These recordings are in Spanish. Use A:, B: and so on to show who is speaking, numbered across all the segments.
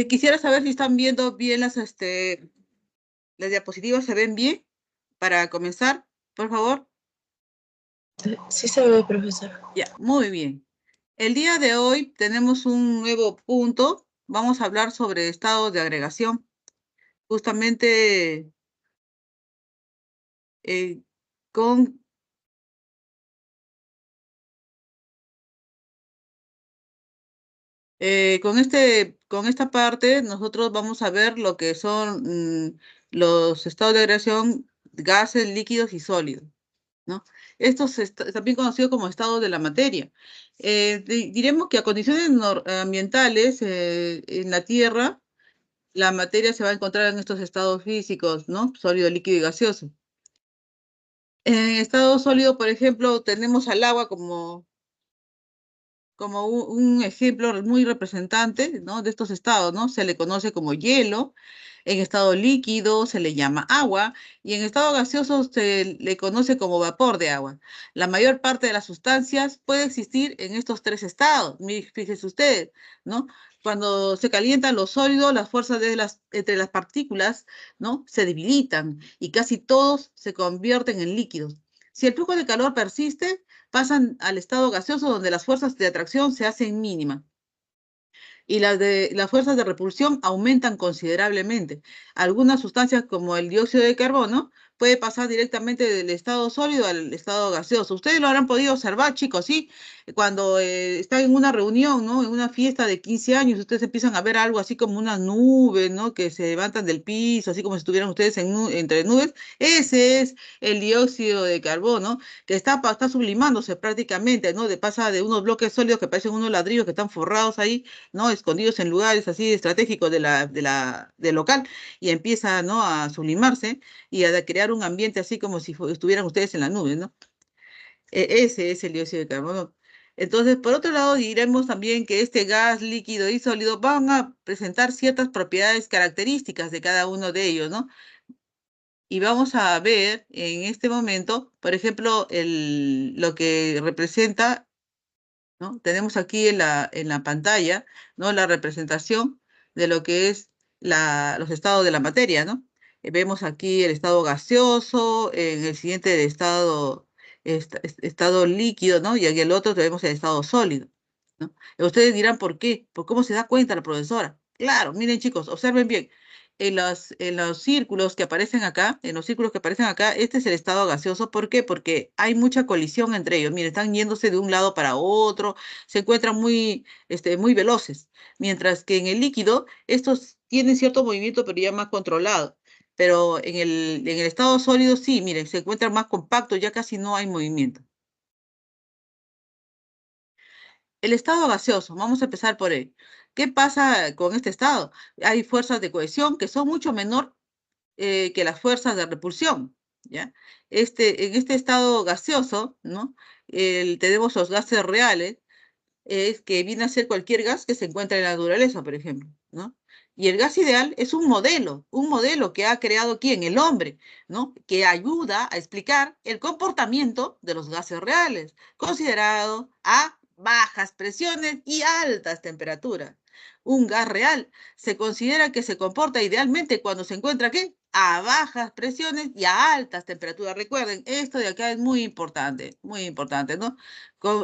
A: Quisiera saber si están viendo bien las diapositivas, ¿se ven bien? Para comenzar, por favor.
B: Sí se ve, profesor.
A: Ya, muy bien. El día de hoy tenemos un nuevo punto. Vamos a hablar sobre estados de agregación. Justamente eh, con, con esta parte, nosotros vamos a ver lo que son los estados de agregación, gases, líquidos y sólidos, ¿no? Estos también conocidos como estados de la materia. Diremos que a condiciones ambientales en la Tierra, la materia se va a encontrar en estos estados físicos, ¿no? Sólido, líquido y gaseoso. En estado sólido, por ejemplo, tenemos al agua como un ejemplo muy representante, ¿no? De estos estados, ¿no? Se le conoce como hielo, en estado líquido se le llama agua y en estado gaseoso se le conoce como vapor de agua. La mayor parte de las sustancias puede existir en estos tres estados, fíjense ustedes, ¿no? Cuando se calientan los sólidos, las fuerzas entre las partículas, ¿no? Se debilitan y casi todos se convierten en líquidos. Si el flujo de calor persiste, pasan al estado gaseoso donde las fuerzas de atracción se hacen mínimas y las fuerzas de repulsión aumentan considerablemente. Algunas sustancias como el dióxido de carbono puede pasar directamente del estado sólido al estado gaseoso. Ustedes lo habrán podido observar, chicos, ¿sí? Cuando están en una reunión, ¿no? En una fiesta de 15 años, ustedes empiezan a ver algo así como unas nubes, ¿no? Que se levantan del piso, así como si estuvieran ustedes entre nubes. Ese es el dióxido de carbono, que está sublimándose prácticamente, ¿no? Pasa de unos bloques sólidos que parecen unos ladrillos que están forrados ahí, ¿no? Escondidos en lugares así estratégicos del local y empieza, ¿no? A sublimarse y a crear un ambiente así como si estuvieran ustedes en la nube, ¿no? Ese es el dióxido de carbono. Entonces, por otro lado, diremos también que este gas líquido y sólido van a presentar ciertas propiedades características de cada uno de ellos, ¿no? Y vamos a ver en este momento, por ejemplo, lo que representa, ¿no? Tenemos aquí en la pantalla, ¿no? La representación de lo que es los estados de la materia, ¿no? Vemos aquí el estado gaseoso, en el siguiente el estado líquido, ¿no? Y en el otro tenemos el estado sólido, ¿no? Y ustedes dirán, ¿por qué? ¿Por cómo se da cuenta la profesora? Claro, miren chicos, observen bien. En los círculos que aparecen acá, en los círculos que aparecen acá, este es el estado gaseoso. ¿Por qué? Porque hay mucha colisión entre ellos. Miren, están yéndose de un lado para otro, se encuentran muy veloces. Mientras que en el líquido, estos tienen cierto movimiento, pero ya más controlado. Pero en el estado sólido, sí, miren, se encuentran más compactos, ya casi no hay movimiento. El estado gaseoso, vamos a empezar por él. ¿Qué pasa con este estado? Hay fuerzas de cohesión que son mucho menor que las fuerzas de repulsión, ¿ya? En este estado gaseoso, ¿no? Tenemos los gases reales, es que viene a ser cualquier gas que se encuentra en la naturaleza, por ejemplo, ¿no? Y el gas ideal es un modelo que ha creado quién, el hombre, ¿no? Que ayuda a explicar el comportamiento de los gases reales, considerado a bajas presiones y altas temperaturas. Un gas real se considera que se comporta idealmente cuando se encuentra, ¿qué? A bajas presiones y a altas temperaturas. Recuerden, esto de acá es muy importante, ¿no?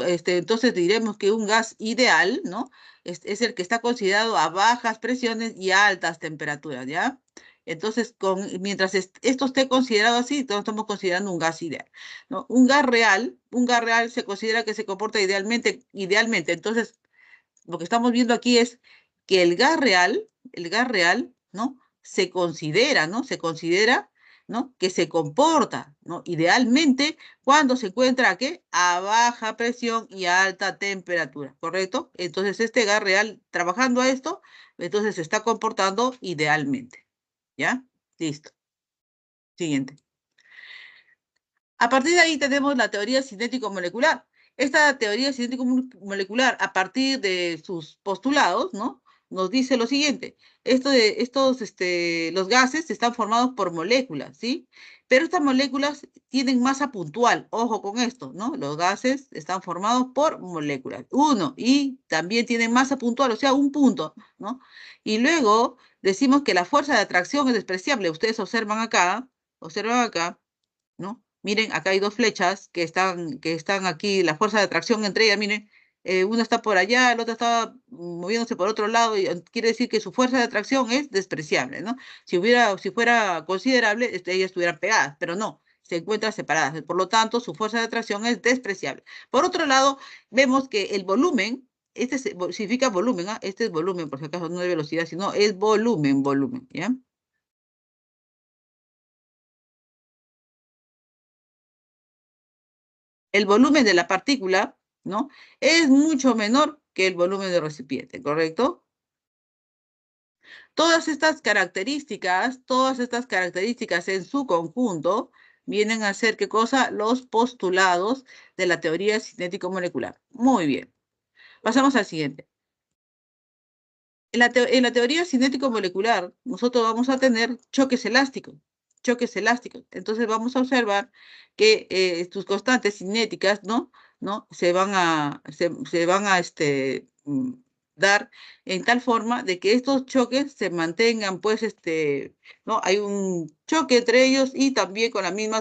A: Entonces diremos que un gas ideal, ¿no? Es el que está considerado a bajas presiones y a altas temperaturas, ¿ya? Entonces, mientras esto esté considerado así, entonces estamos considerando un gas ideal, ¿no? Un gas real se considera que se comporta idealmente. Entonces, lo que estamos viendo aquí es que el gas real, ¿no? Se considera, ¿no? Se considera, ¿no? Que se comporta, ¿no? Idealmente cuando se encuentra, ¿qué? A baja presión y a alta temperatura, ¿correcto? Entonces, este gas real, trabajando a esto, entonces se está comportando idealmente, ¿ya? Listo. Siguiente. A partir de ahí tenemos la teoría cinético-molecular. Esta teoría cinético-molecular, a partir de sus postulados, ¿no? Nos dice lo siguiente: los gases están formados por moléculas, ¿sí? Pero estas moléculas tienen masa puntual, ojo con esto, ¿no? Los gases están formados por moléculas, uno, y también tienen masa puntual, o sea, un punto, ¿no? Y luego decimos que la fuerza de atracción es despreciable. Ustedes observan acá, ¿no? Miren, acá hay dos flechas que están aquí, la fuerza de atracción entre ellas, miren, una está por allá, la otra está moviéndose por otro lado, y quiere decir que su fuerza de atracción es despreciable, ¿no? Si fuera considerable, ellas estuvieran pegadas, pero no, se encuentran separadas. Por lo tanto, su fuerza de atracción es despreciable. Por otro lado, vemos que el volumen, significa volumen, ¿ah? Este es volumen, por si acaso no de velocidad, sino es volumen, ¿ya? El volumen de la partícula, ¿no? Es mucho menor que el volumen del recipiente, ¿correcto? Todas estas características en su conjunto vienen a ser, ¿qué cosa? Los postulados de la teoría cinético-molecular. Muy bien. Pasamos al siguiente. En la teoría cinético-molecular, nosotros vamos a tener choques elásticos, choques elásticos. Entonces vamos a observar que tus constantes cinéticas, ¿no? Se van a dar en tal forma de que estos choques se mantengan, pues, ¿no? Hay un choque entre ellos y también con la misma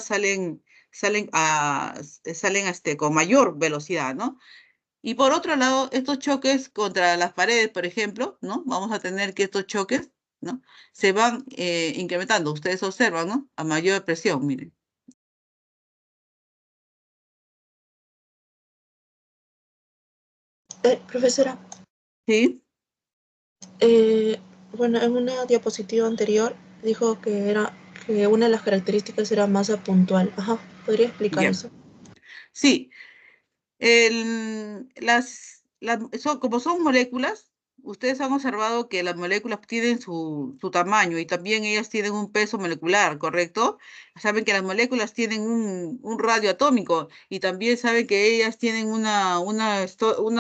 A: con mayor velocidad, ¿no? Y por otro lado, estos choques contra las paredes, por ejemplo, ¿no? Vamos a tener que estos choques, ¿no? Se van incrementando. Ustedes observan, ¿no? A mayor presión, miren.
B: Profesora,
A: ¿Sí?
B: eh, bueno, en una diapositiva anterior dijo que una de las características era masa puntual. Ajá, ¿podría explicar
A: Ya.
B: eso?
A: Sí, como son moléculas, ustedes han observado que las moléculas tienen su tamaño y también ellas tienen un peso molecular, ¿correcto? Saben que las moléculas tienen un radio atómico y también saben que ellas tienen una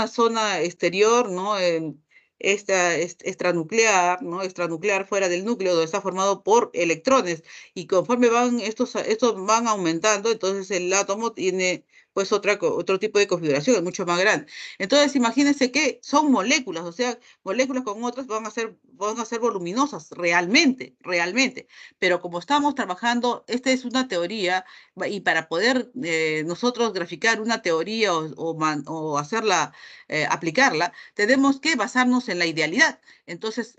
A: zona exterior, ¿no? Esta extranuclear, ¿no? Extranuclear fuera del núcleo, donde está formado por electrones. Y conforme estos van aumentando, entonces el átomo tiene pues otro tipo de configuración, es mucho más grande. Entonces, imagínense que son moléculas, o sea, moléculas con otras van a ser voluminosas, realmente. Pero como estamos trabajando, esta es una teoría, y para poder nosotros graficar una teoría o hacerla, aplicarla, tenemos que basarnos en la idealidad. Entonces,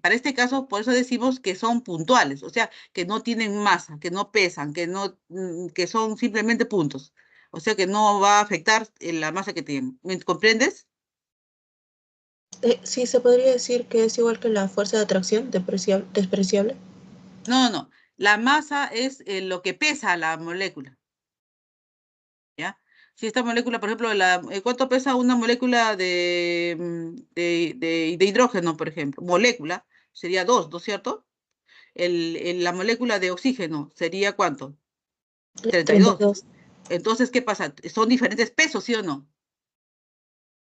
A: para este caso, por eso decimos que son puntuales, o sea, que no tienen masa, que no pesan, que son simplemente puntos. O sea que no va a afectar la masa que tienen. ¿Me comprendes?
B: Sí, se podría decir que es igual que la fuerza de atracción, despreciable.
A: No. La masa es lo que pesa la molécula, ¿ya? Si esta molécula, por ejemplo, ¿cuánto pesa una molécula de hidrógeno, por ejemplo? Molécula, sería dos, ¿no es cierto? La molécula de oxígeno sería ¿cuánto? 32.
B: 32.
A: Entonces, ¿qué pasa? Son diferentes pesos, ¿sí o no?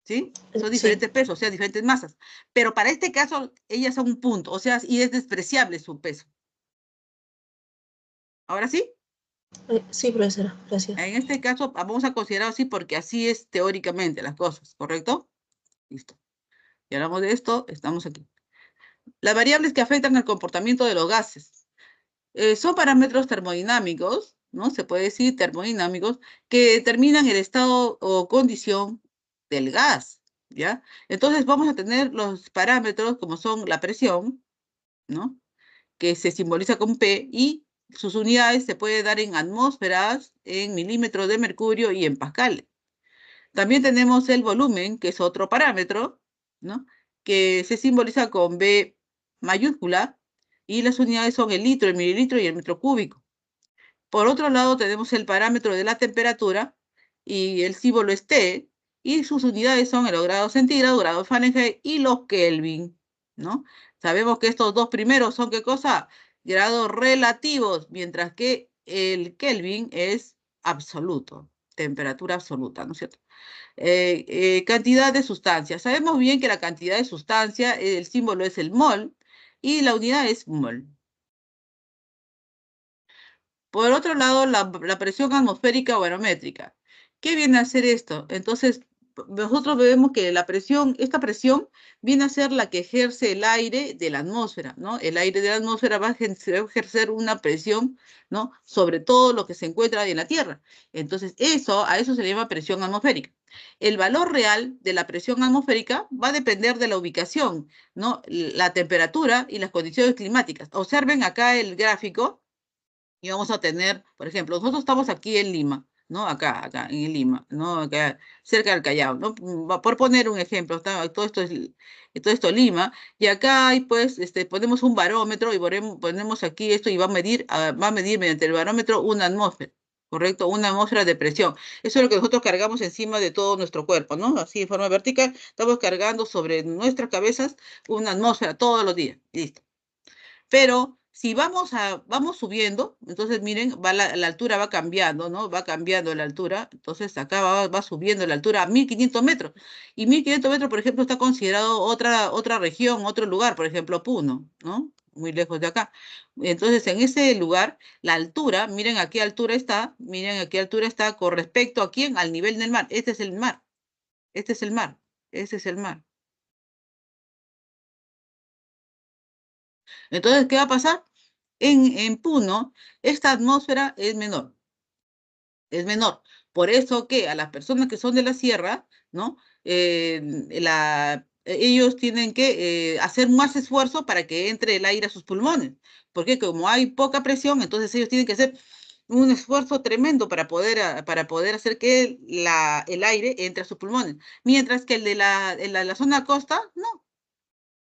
A: ¿Sí? Son
B: Sí,
A: diferentes pesos, o sea, diferentes masas. Pero para este caso, ellas son un punto, o sea, y es despreciable su peso. Ahora sí,
B: sí, profesora, gracias.
A: en este caso vamos a considerar así porque así es teóricamente las cosas, ¿correcto? Listo. Y hablamos de esto, estamos aquí. Las variables que afectan el comportamiento de los gases. Son parámetros termodinámicos, ¿no? Se puede decir termodinámicos, que determinan el estado o condición del gas, ¿ya? Entonces vamos a tener los parámetros como son la presión, ¿no? Que se simboliza con P, y sus unidades se puede dar en atmósferas, en milímetros de mercurio y en pascales. También tenemos el volumen, que es otro parámetro, ¿no? Que se simboliza con B mayúscula, y las unidades son el litro, el mililitro y el metro cúbico. Por otro lado, tenemos el parámetro de la temperatura, y el símbolo es T, y sus unidades son el grado centígrado, grado Fahrenheit y los Kelvin, ¿no? Sabemos que estos dos primeros son, ¿qué cosa? Grados relativos, mientras que el Kelvin es absoluto, temperatura absoluta, ¿no es cierto? Cantidad de sustancia. Sabemos bien que la cantidad de sustancia, el símbolo es el mol, y la unidad es mol. Por otro lado, la presión atmosférica o barométrica. ¿Qué viene a hacer esto? Entonces, nosotros vemos que esta presión viene a ser la que ejerce el aire de la atmósfera, ¿no? El aire de la atmósfera va a ejercer una presión, ¿no? Sobre todo lo que se encuentra en la Tierra. Entonces, a eso se le llama presión atmosférica. El valor real de la presión atmosférica va a depender de la ubicación, ¿no? La temperatura y las condiciones climáticas. Observen acá el gráfico y vamos a tener, por ejemplo, nosotros estamos aquí en Lima, ¿no? Acá en Lima, ¿no? Acá, cerca del Callao, ¿no? Por poner un ejemplo, todo esto Lima, y acá hay, pues, ponemos un barómetro y ponemos aquí esto y va a medir mediante el barómetro una atmósfera. ¿Correcto? Una atmósfera de presión. Eso es lo que nosotros cargamos encima de todo nuestro cuerpo, ¿no? Así de forma vertical, estamos cargando sobre nuestras cabezas una atmósfera todos los días. Listo. Pero si vamos subiendo, entonces miren, la altura va cambiando, ¿no? Va cambiando la altura. Entonces acá va subiendo la altura a 1500 metros. Y 1500 metros, por ejemplo, está considerado otra región, otro lugar, por ejemplo, Puno, ¿no? Muy lejos de acá. Entonces, en ese lugar, la altura, miren a qué altura está con respecto a quién, al nivel del mar. Este es el mar, este es el mar, este es el mar. Entonces, ¿qué va a pasar? En Puno, esta atmósfera es menor. Por eso que a las personas que son de la sierra, ¿no? Ellos tienen que hacer más esfuerzo para que entre el aire a sus pulmones, porque como hay poca presión, entonces ellos tienen que hacer un esfuerzo tremendo para poder hacer que el aire entre a sus pulmones, mientras que el de la zona costa, no,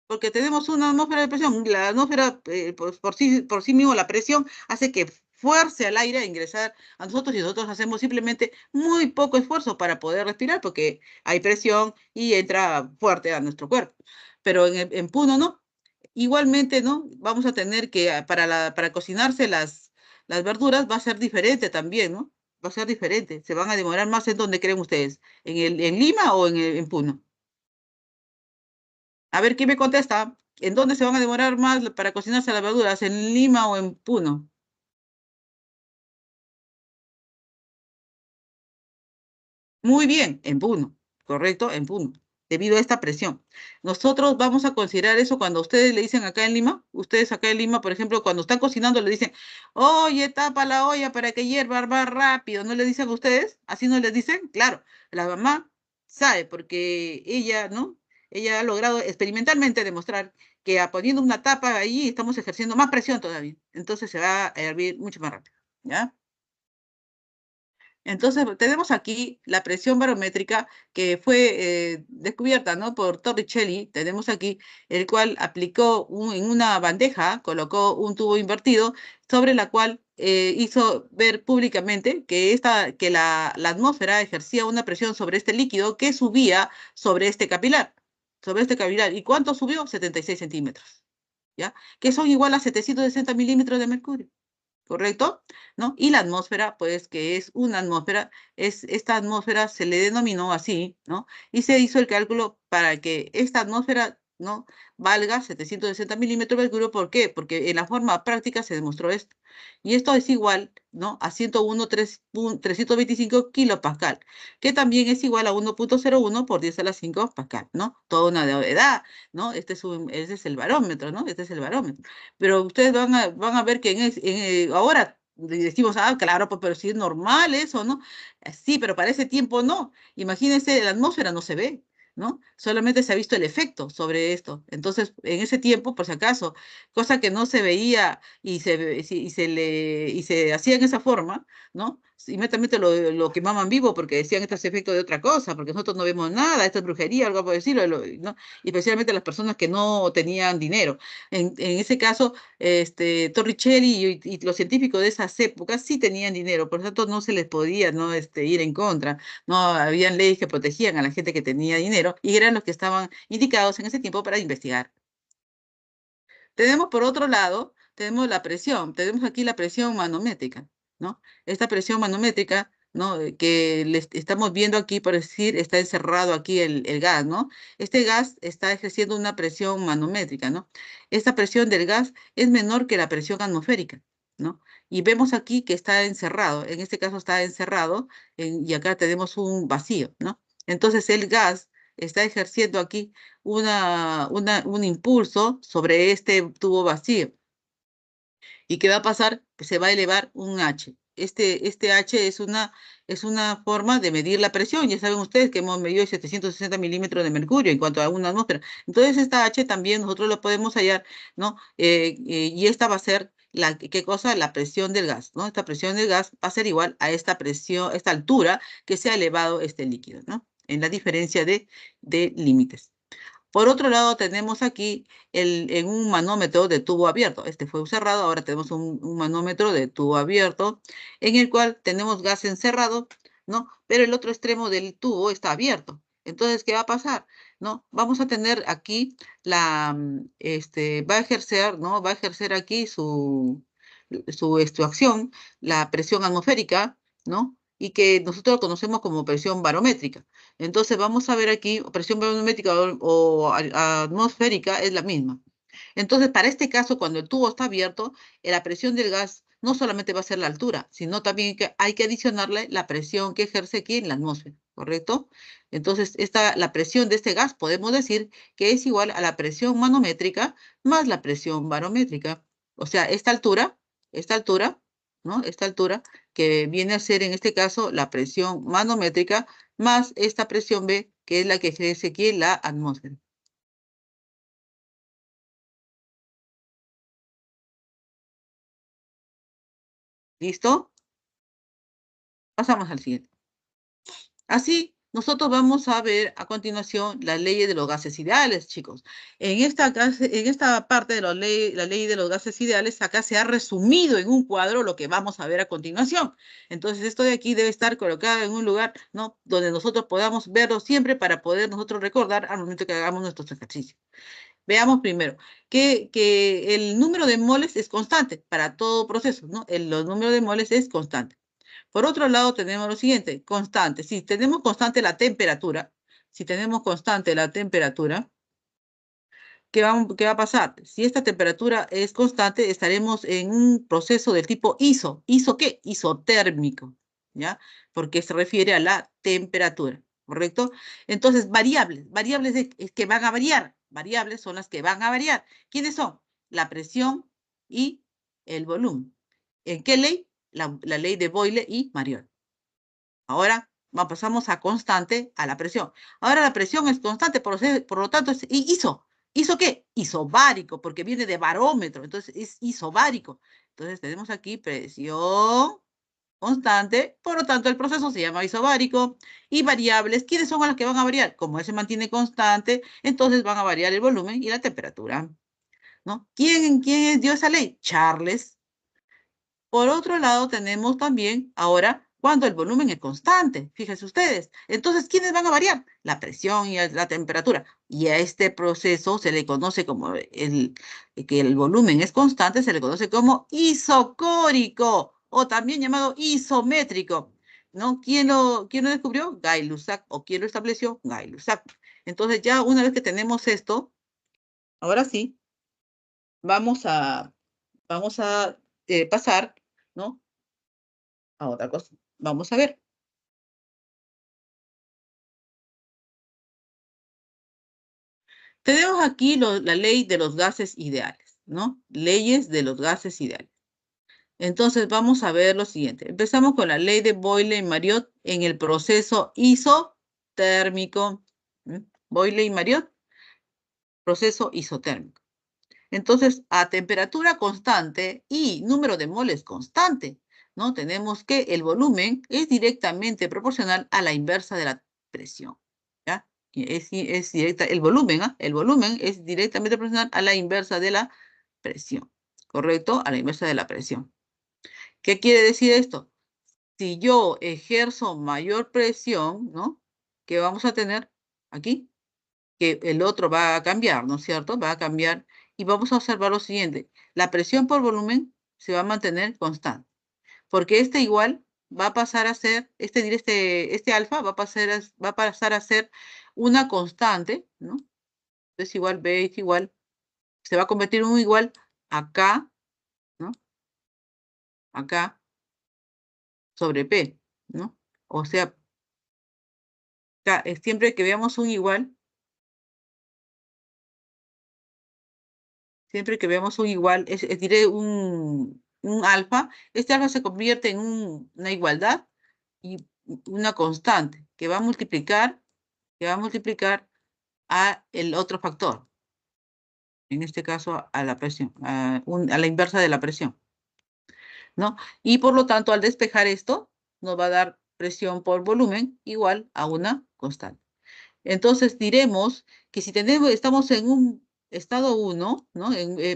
A: porque tenemos una atmósfera de presión. La atmósfera, pues, por sí mismo, la presión hace que fuerce al aire a ingresar a nosotros y nosotros hacemos simplemente muy poco esfuerzo para poder respirar porque hay presión y entra fuerte a nuestro cuerpo. Pero en Puno no. Igualmente, ¿no? Vamos a tener que, para cocinarse las verduras, va a ser diferente también, ¿no? Va a ser diferente. Se van a demorar más. ¿En dónde creen ustedes? ¿En Lima o en Puno? A ver, ¿quién me contesta? ¿En dónde se van a demorar más para cocinarse las verduras? ¿En Lima o en Puno? Muy bien, en Puno, correcto, en Puno, debido a esta presión. Nosotros vamos a considerar eso cuando ustedes le dicen acá en Lima, ustedes acá en Lima, por ejemplo, cuando están cocinando le dicen, oye, tapa la olla para que hierva más rápido, ¿no le dicen a ustedes? ¿Así no les dicen? Claro, la mamá sabe porque ella, ¿no? Ella ha logrado experimentalmente demostrar que poniendo una tapa ahí estamos ejerciendo más presión todavía. Entonces se va a hervir mucho más rápido, ¿ya? Entonces, tenemos aquí la presión barométrica que fue descubierta, ¿no? Por Torricelli, tenemos aquí, el cual aplicó en una bandeja, colocó un tubo invertido, sobre la cual hizo ver públicamente que la atmósfera ejercía una presión sobre este líquido que subía sobre este capilar. ¿Y cuánto subió? 76 centímetros, ¿ya? Que son igual a 760 milímetros de mercurio. ¿Correcto? ¿No? Y la atmósfera, pues que es una atmósfera, esta atmósfera se le denominó así, ¿no? Y se hizo el cálculo para que esta atmósfera, ¿no? Valga 760 milímetros de mercurio. ¿Por qué? Porque en la forma práctica se demostró esto. Y esto es igual, ¿no? A 325 kilopascal, que también es igual a 1,01 por 10 a la 5 pascal, ¿no? Toda una edad, ¿no? Este es el barómetro, ¿no? Este es el barómetro. Pero ustedes van a ver que ahora decimos, ah, claro, pues, pero si es normal eso, ¿no? Sí, pero para ese tiempo no. Imagínense, la atmósfera no se ve, ¿no? Solamente se ha visto el efecto sobre esto. Entonces, en ese tiempo, por si acaso, cosa que no se veía y se hacía en esa forma, ¿no? Inmediatamente lo quemaban vivo porque decían esto es efecto de otra cosa, porque nosotros no vemos nada, esto es brujería, algo por decirlo, ¿no? Y especialmente las personas que no tenían dinero. En ese caso, Torricelli y los científicos de esas épocas sí tenían dinero, por lo tanto no se les podía, ¿no? Ir en contra. No habían leyes que protegían a la gente que tenía dinero y eran los que estaban indicados en ese tiempo para investigar. Tenemos por otro lado, tenemos aquí la presión manométrica, ¿no? Esta presión manométrica, ¿no? Que estamos viendo aquí, por decir, está encerrado aquí el gas, ¿no? Este gas está ejerciendo una presión manométrica, ¿no? Esta presión del gas es menor que la presión atmosférica, ¿no? Y vemos aquí que está encerrado, en este caso está encerrado, y acá tenemos un vacío, ¿no? Entonces el gas está ejerciendo aquí un impulso sobre este tubo vacío. ¿Y qué va a pasar? Pues se va a elevar un H. Este H es una forma de medir la presión. Ya saben ustedes que hemos medido 760 milímetros de mercurio en cuanto a una atmósfera. Entonces, esta H también nosotros lo podemos hallar, ¿no? Y esta va a ser ¿qué cosa? La presión del gas, ¿no? Esta presión del gas va a ser igual a esta presión, esta altura que se ha elevado este líquido, ¿no? En la diferencia de límites. Por otro lado, tenemos aquí en un manómetro de tubo abierto. Este fue cerrado, ahora tenemos un manómetro de tubo abierto, en el cual tenemos gas encerrado, ¿no? Pero el otro extremo del tubo está abierto. Entonces, ¿qué va a pasar? ¿No? Vamos a tener aquí va a ejercer, ¿no? Va a ejercer aquí su acción, la presión atmosférica, ¿no? Y que nosotros conocemos como presión barométrica. Entonces vamos a ver aquí, presión barométrica atmosférica es la misma. Entonces, para este caso, cuando el tubo está abierto, la presión del gas no solamente va a ser la altura, sino también que hay que adicionarle la presión que ejerce aquí en la atmósfera, ¿correcto? Entonces, la presión de este gas podemos decir que es igual a la presión manométrica más la presión barométrica. O sea, esta altura, ¿no? Esta altura que viene a ser en este caso la presión manométrica más esta presión B, que es la que ejerce aquí en la atmósfera. ¿Listo? Pasamos al siguiente. Así, nosotros vamos a ver a continuación las leyes de los gases ideales, chicos. En esta parte de la ley de los gases ideales, acá se ha resumido en un cuadro lo que vamos a ver a continuación. Entonces, esto de aquí debe estar colocado en un lugar, ¿no? Donde nosotros podamos verlo siempre para poder nosotros recordar al momento que hagamos nuestros ejercicios. Veamos primero que el número de moles es constante para todo proceso, ¿no? Los números de moles es constante. Por otro lado, tenemos lo siguiente, constante. Si tenemos constante la temperatura, si tenemos constante la temperatura, qué va a pasar? Si esta temperatura es constante, estaremos en un proceso del tipo ISO. ¿ISO qué? Isotérmico, ¿ya? Porque se refiere a la temperatura, ¿correcto? Entonces, variables es que van a variar. Variables son las que van a variar. ¿Quiénes son? La presión y el volumen. ¿En qué ley? La ley de Boyle y Mariol. Ahora pasamos a constante, a la presión. Ahora la presión es constante, por lo tanto es ISO. ¿ISO qué? Isobárico, porque viene de barómetro, entonces es isobárico. Entonces tenemos aquí presión constante, por lo tanto el proceso se llama isobárico. Y variables, ¿quiénes son las que van a variar? Como se mantiene constante, entonces van a variar el volumen y la temperatura, ¿no? ¿Quién dio esa ley? Charles. Por otro lado, tenemos también ahora cuando el volumen es constante, fíjense ustedes. Entonces, ¿quiénes van a variar? La presión y la temperatura. Y a este proceso se le conoce como que el volumen es constante, se le conoce como isocórico o también llamado isométrico. ¿No? ¿Quién lo descubrió? Gay-Lussac. ¿O quién lo estableció? Gay-Lussac. Entonces, ya una vez que tenemos esto, ahora sí, vamos a, vamos a pasar, ¿no? A otra cosa. Vamos a ver. Tenemos aquí la ley de los gases ideales, ¿no? Leyes de los gases ideales. Entonces vamos a ver lo siguiente. Empezamos con la ley de Boyle y Marriott en el proceso isotérmico. Boyle y Marriott, proceso isotérmico. Entonces, a temperatura constante y número de moles constante, ¿no? Tenemos que el volumen es directamente proporcional a la inversa de la presión, ¿ya? Es directa, el volumen, ¿ah? El volumen es directamente proporcional a la inversa de la presión, ¿correcto? A la inversa de la presión. ¿Qué quiere decir esto? Si yo ejerzo mayor presión, ¿no? ¿Qué vamos a tener aquí? Que el otro va a cambiar, ¿no es cierto? Va a cambiar y vamos a observar lo siguiente. La presión por volumen se va a mantener constante, porque este igual va a pasar a ser, este alfa va a pasar a ser una constante, ¿no? Entonces igual B es igual, se va a convertir en un igual acá, ¿no? acá sobre P, ¿no? O sea, siempre que veamos un igual, siempre que veamos un igual, diré un alfa, este alfa se convierte en una igualdad y una constante que va a multiplicar a el otro factor, en este caso a la presión, a la inversa de la presión, ¿no? Y por lo tanto, al despejar esto, nos va a dar presión por volumen igual a una constante. Entonces diremos que si estamos en un estado 1, ¿no?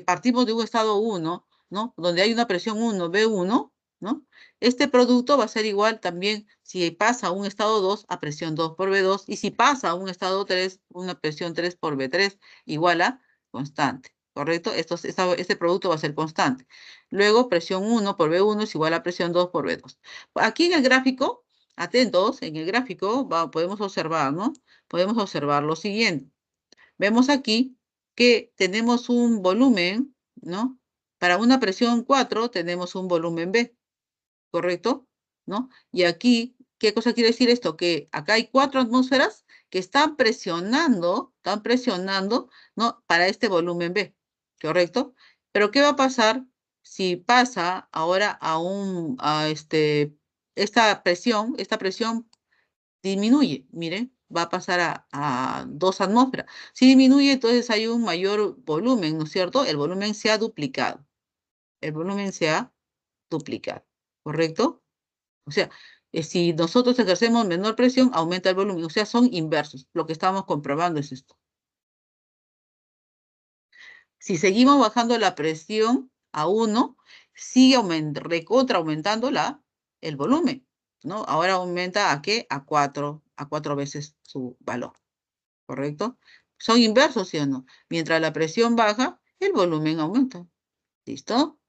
A: Partimos de un estado 1, ¿no? Donde hay una presión 1, B1, ¿no? Este producto va a ser igual también si pasa a un estado 2 a presión 2 por B2 y si pasa a un estado 3, una presión 3 por B3 igual a constante, ¿correcto? Este producto va a ser constante. Luego presión 1 por B1 es igual a presión 2 por B2. Aquí en el gráfico, atentos, en el gráfico podemos observar, ¿no? Podemos observar lo siguiente. Vemos aquí que tenemos un volumen, ¿no? Para una presión 4 tenemos un volumen B, ¿correcto? ¿No? Y aquí, ¿qué cosa quiere decir esto? Que acá hay 4 atmósferas que están presionando, ¿no? Para este volumen B, ¿correcto? Pero ¿qué va a pasar si pasa ahora esta presión disminuye, miren, va a pasar a 2 atmósferas. Si disminuye, entonces hay un mayor volumen, ¿no es cierto? El volumen se ha duplicado. El volumen se ha duplicado, ¿correcto? O sea, si nosotros ejercemos menor presión, aumenta el volumen. O sea, son inversos. Lo que estamos comprobando es esto. Si seguimos bajando la presión a 1, sigue recontra aumentando el volumen, ¿no? Ahora aumenta ¿a qué? A 4 veces su valor. ¿Correcto? Son inversos, ¿sí o no? Mientras la presión baja, el volumen aumenta. ¿Listo?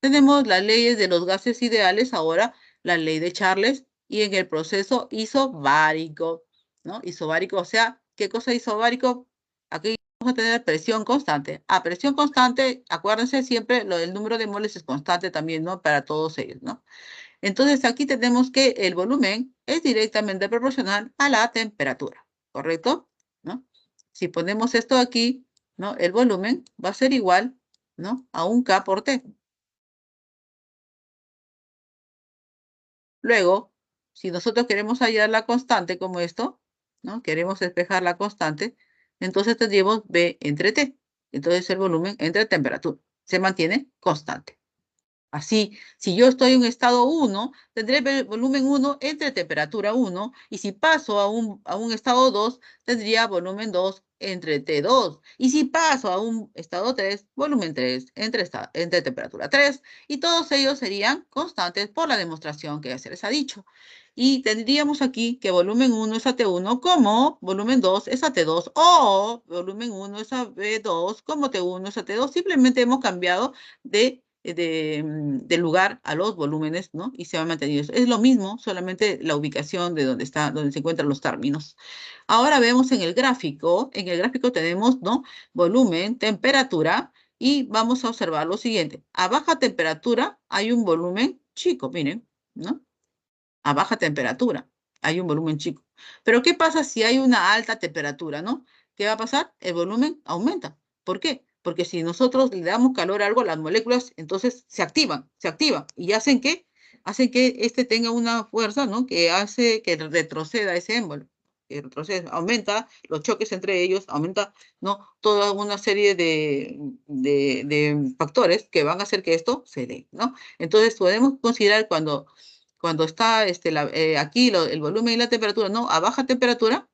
A: Tenemos las leyes de los gases ideales, ahora la ley de Charles y en el proceso isobárico, ¿no? Isobárico, o sea, ¿qué cosa isobárico? Aquí vamos a tener presión constante. A presión constante, acuérdense siempre, el número de moles es constante también, ¿no? Para todos ellos, ¿no? Entonces aquí tenemos que el volumen es directamente proporcional a la temperatura, ¿correcto? ¿No? Si ponemos esto aquí, ¿no? El volumen va a ser igual, ¿no? A un K por T. Luego, si nosotros queremos hallar la constante como esto, ¿no? Queremos despejar la constante, entonces tendríamos B entre T. Entonces el volumen entre temperatura se mantiene constante. Así, si yo estoy en estado 1, tendré volumen 1 entre temperatura 1, y si paso a un estado 2, tendría volumen 2 entre T2. Y si paso a un estado 3, volumen 3 entre temperatura 3. Y todos ellos serían constantes por la demostración que ya se les ha dicho. Y tendríamos aquí que volumen 1 es a T1 como volumen 2 es a T2 o volumen 1 es a B2 como T1 es a T2. Simplemente hemos cambiado de lugar a los volúmenes, ¿no? Y se va manteniendo. Es lo mismo, solamente la ubicación de donde se encuentran los términos. Ahora vemos en el gráfico tenemos, ¿no? Volumen, temperatura, y vamos a observar lo siguiente. A baja temperatura hay un volumen chico, miren, ¿no? A baja temperatura hay un volumen chico. Pero ¿qué pasa si hay una alta temperatura, ¿no? ¿Qué va a pasar? El volumen aumenta. ¿Por qué? Porque si nosotros le damos calor a algo, las moléculas entonces se activan y hacen que este tenga una fuerza, ¿no? Que hace que retroceda ese émbolo. Que retrocede, aumenta los choques entre ellos, aumenta, ¿no? Toda una serie de factores que van a hacer que esto se dé, ¿no? Entonces podemos considerar cuando está aquí el volumen y la temperatura, ¿no? A baja temperatura,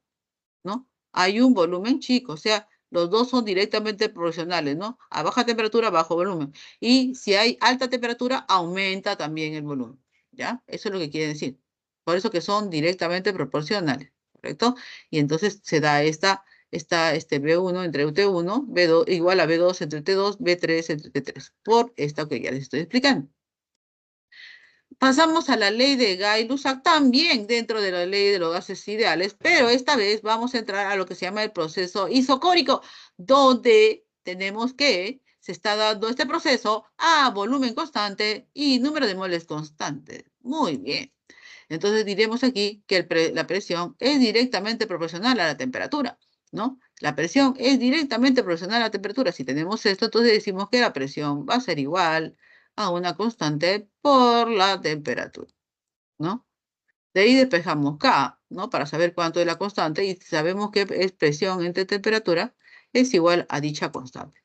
A: ¿no? Hay un volumen chico, o sea, los dos son directamente proporcionales, ¿no? A baja temperatura, bajo volumen. Y si hay alta temperatura, aumenta también el volumen, ¿ya? Eso es lo que quiere decir. Por eso que son directamente proporcionales, ¿correcto? Y entonces se da este B1 entre T1, B2 igual a B2 entre T2, B3 entre T3, por esta que ya les estoy explicando. Pasamos a la ley de Gay-Lussac, también dentro de la ley de los gases ideales, pero esta vez vamos a entrar a lo que se llama el proceso isocórico, donde tenemos que se está dando este proceso a volumen constante y número de moles constante. Muy bien. Entonces diremos aquí que la presión es directamente proporcional a la temperatura, ¿no? La presión es directamente proporcional a la temperatura. Si tenemos esto, entonces decimos que la presión va a ser igual a una constante por la temperatura, ¿no? De ahí despejamos K, ¿no? Para saber cuánto es la constante y sabemos que es presión entre temperatura es igual a dicha constante.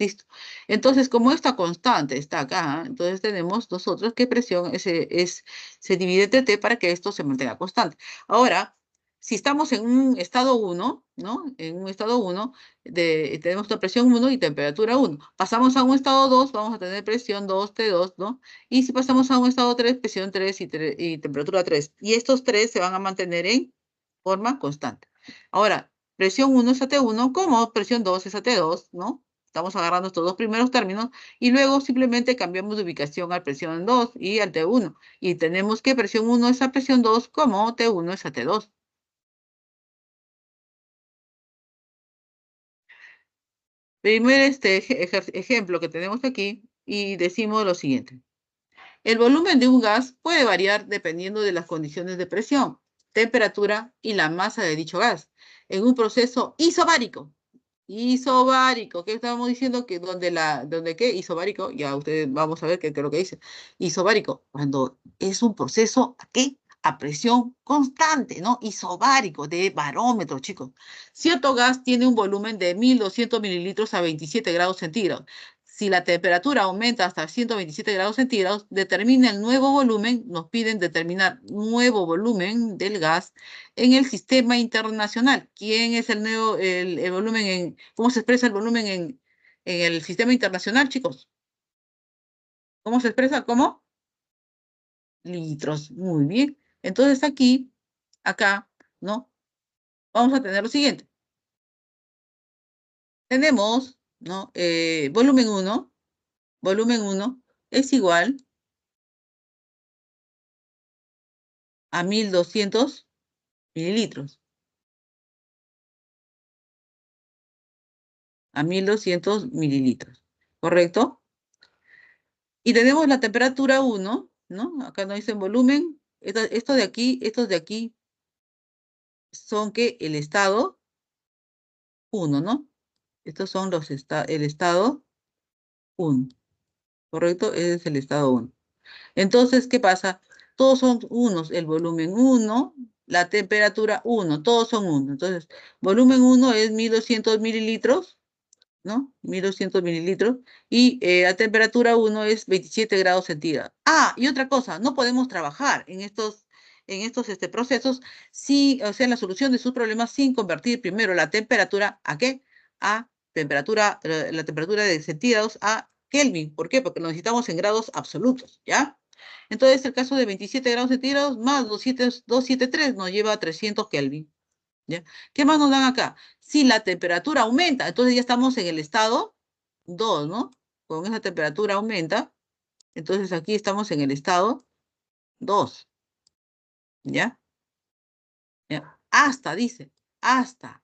A: Listo. Entonces, como esta constante está acá, entonces tenemos nosotros que presión se divide entre T para que esto se mantenga constante. Ahora, si estamos en un estado 1, ¿no? En un estado 1, tenemos una presión 1 y temperatura 1. Pasamos a un estado 2, vamos a tener presión 2, T2, ¿no? Y si pasamos a un estado 3, presión 3 y temperatura 3. Y estos tres se van a mantener en forma constante. Ahora, presión 1 es a T1, como presión 2 es a T2, ¿no? Estamos agarrando estos dos primeros términos y luego simplemente cambiamos de ubicación a presión 2 y al T1. Y tenemos que presión 1 es a presión 2 como T1 es a T2. Primer ejemplo que tenemos aquí y decimos lo siguiente. El volumen de un gas puede variar dependiendo de las condiciones de presión, temperatura y la masa de dicho gas en un proceso isobárico. Isobárico, ¿qué estábamos diciendo? Que donde qué, isobárico, ya ustedes vamos a ver qué es lo que dice. Isobárico, cuando es un proceso, ¿a qué? A presión constante, ¿no? Isobárico, de barómetro, chicos. Cierto gas tiene un volumen de 1200 mililitros a 27 grados centígrados. Si la temperatura aumenta hasta 127 grados centígrados, determina el nuevo volumen, nos piden determinar nuevo volumen del gas en el sistema internacional. ¿Quién es el volumen cómo se expresa el volumen en el sistema internacional, chicos? ¿Cómo se expresa? ¿Cómo? Litros. Muy bien. Entonces aquí, acá, ¿no? Vamos a tener lo siguiente. Tenemos, ¿no? Volumen 1 es igual a 1200 mililitros. A 1200 mililitros. ¿Correcto? Y tenemos la temperatura 1, ¿no? Acá nos dicen volumen. Estos de aquí son que el estado 1, ¿no? Estos son el estado 1, ¿correcto? Ese es el estado 1. Entonces, ¿qué pasa? Todos son unos, el volumen 1, la temperatura 1, todos son 1. Entonces, volumen 1 es 1200 mililitros, ¿no? 1200 mililitros. Y la temperatura 1 es 27 grados centígrados. Ah, y otra cosa, no podemos trabajar en estos procesos, o sea, en la solución de sus problemas sin convertir primero la temperatura, ¿a qué? A la temperatura de centígrados a Kelvin. ¿Por qué? Porque lo necesitamos en grados absolutos, ¿ya? Entonces, el caso de 27 grados centígrados más 273 nos lleva a 300 Kelvin. ¿Ya? ¿Qué más nos dan acá? Si la temperatura aumenta, entonces ya estamos en el estado 2, ¿no? Con esa temperatura aumenta, entonces aquí estamos en el estado 2, ¿ya? ¿Ya? Dice, hasta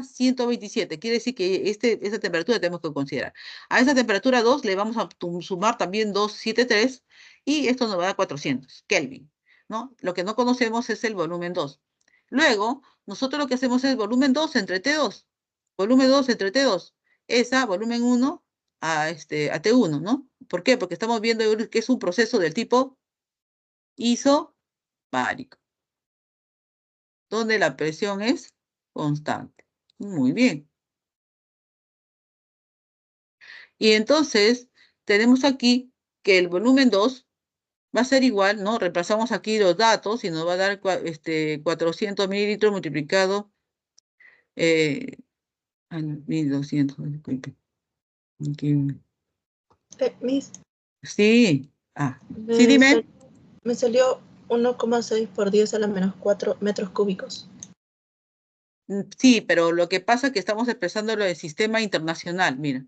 A: 127. Quiere decir que esta temperatura tenemos que considerar. A esa temperatura 2 le vamos a sumar también 273 y esto nos va a dar 400 Kelvin, ¿no? Lo que no conocemos es el volumen 2. Luego, nosotros lo que hacemos es volumen 2 entre T2. Volumen 2 entre T2. Volumen 1 a T1, ¿no? ¿Por qué? Porque estamos viendo que es un proceso del tipo isobárico, donde la presión es constante. Muy bien. Y entonces tenemos aquí que el volumen 2 va a ser igual, ¿no? Reemplazamos aquí los datos y nos va a dar 400 mililitros multiplicado, eh, 1200, disculpe. Aquí.
B: Miss,
A: Sí, sí,
B: me,
A: dime.
B: me salió 1,6 por 10 a la menos 4 metros cúbicos.
A: Sí, pero lo que pasa es que estamos expresándolo en sistema internacional, mira.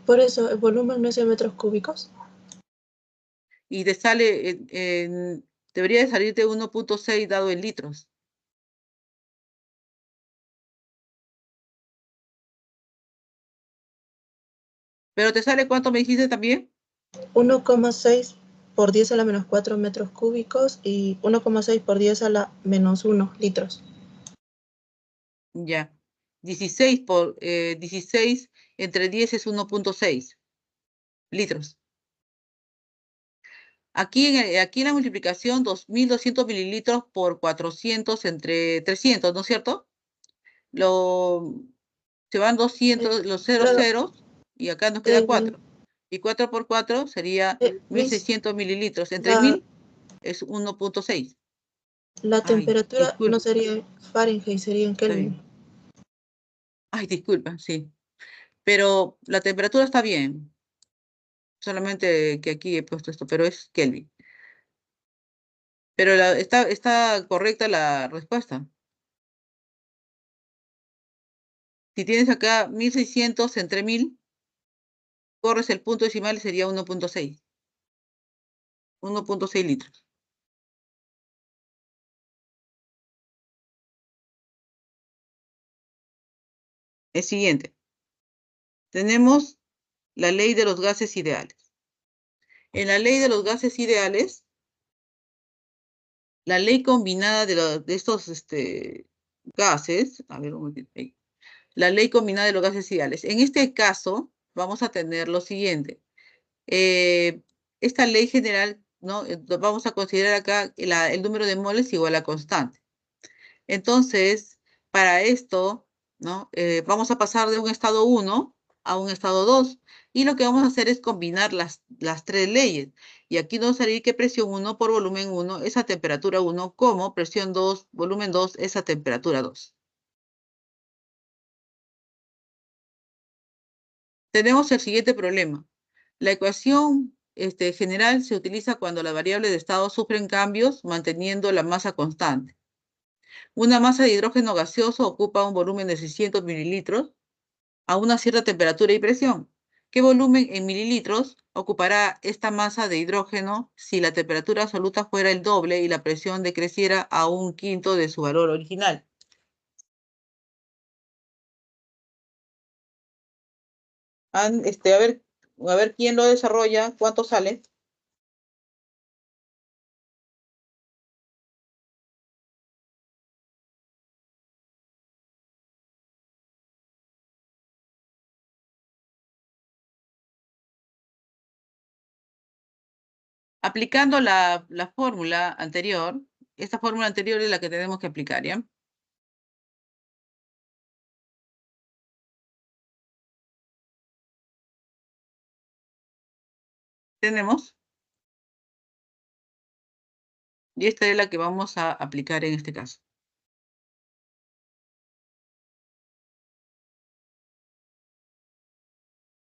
B: Por eso, ¿el volumen no es en metros cúbicos?
A: Y te sale, debería de salirte 1,6 dado en litros. ¿Pero te sale cuánto me dijiste también?
B: 1,6 por 10 a la menos 4 metros cúbicos y 1,6 por 10 a la menos 1 litros.
A: Ya. 16 entre 10 es 1,6 litros. Aquí en la multiplicación, 2.200 mililitros por 400 entre 300, ¿no es cierto? Lo, Se van
B: Eh,
A: 200, los ceros
B: claro,
A: ceros, y acá nos queda
B: eh,
A: 4. Y 4 por 4 sería
B: Miss,
A: 1.600 mililitros. Entre
B: la,
A: 1.000 es 1,6.
B: la
A: Ay,
B: temperatura no
A: disculpa,
B: sería Fahrenheit, sería en
A: está
B: Kelvin.
A: bien. Ay, disculpa, sí. Pero la temperatura está bien. Solamente que aquí he puesto esto, pero es Kelvin. Pero está correcta la respuesta. Si tienes acá 1.600 entre 1.000, corres el punto decimal y sería 1,6. 1,6 litros. El siguiente. Tenemos la ley de los gases ideales. En la ley de los gases ideales, la ley combinada de estos gases, a ver, un momentito ahí. La ley combinada de los gases ideales. En este caso, vamos a tener lo siguiente. Esta ley general, ¿no? Vamos a considerar acá el número de moles igual a constante. Entonces, para esto, ¿no? Vamos a pasar de un estado 1 a un estado 2. Y lo que vamos a hacer es combinar las tres leyes. Y aquí nos va a salir que presión 1 por volumen 1 es a temperatura 1, como presión 2, volumen 2 es a temperatura 2. Tenemos el siguiente problema. La ecuación general se utiliza cuando las variables de estado sufren cambios manteniendo la masa constante. Una masa de hidrógeno gaseoso ocupa un volumen de 600 mililitros a una cierta temperatura y presión. ¿Qué volumen en mililitros ocupará esta masa de hidrógeno si la temperatura absoluta fuera el doble y la presión decreciera a un quinto de su valor original? A ver quién lo desarrolla, cuánto sale. Aplicando la fórmula anterior, esta fórmula anterior es la que tenemos que aplicar, ¿ya? Tenemos, y esta es la que vamos a aplicar en este caso.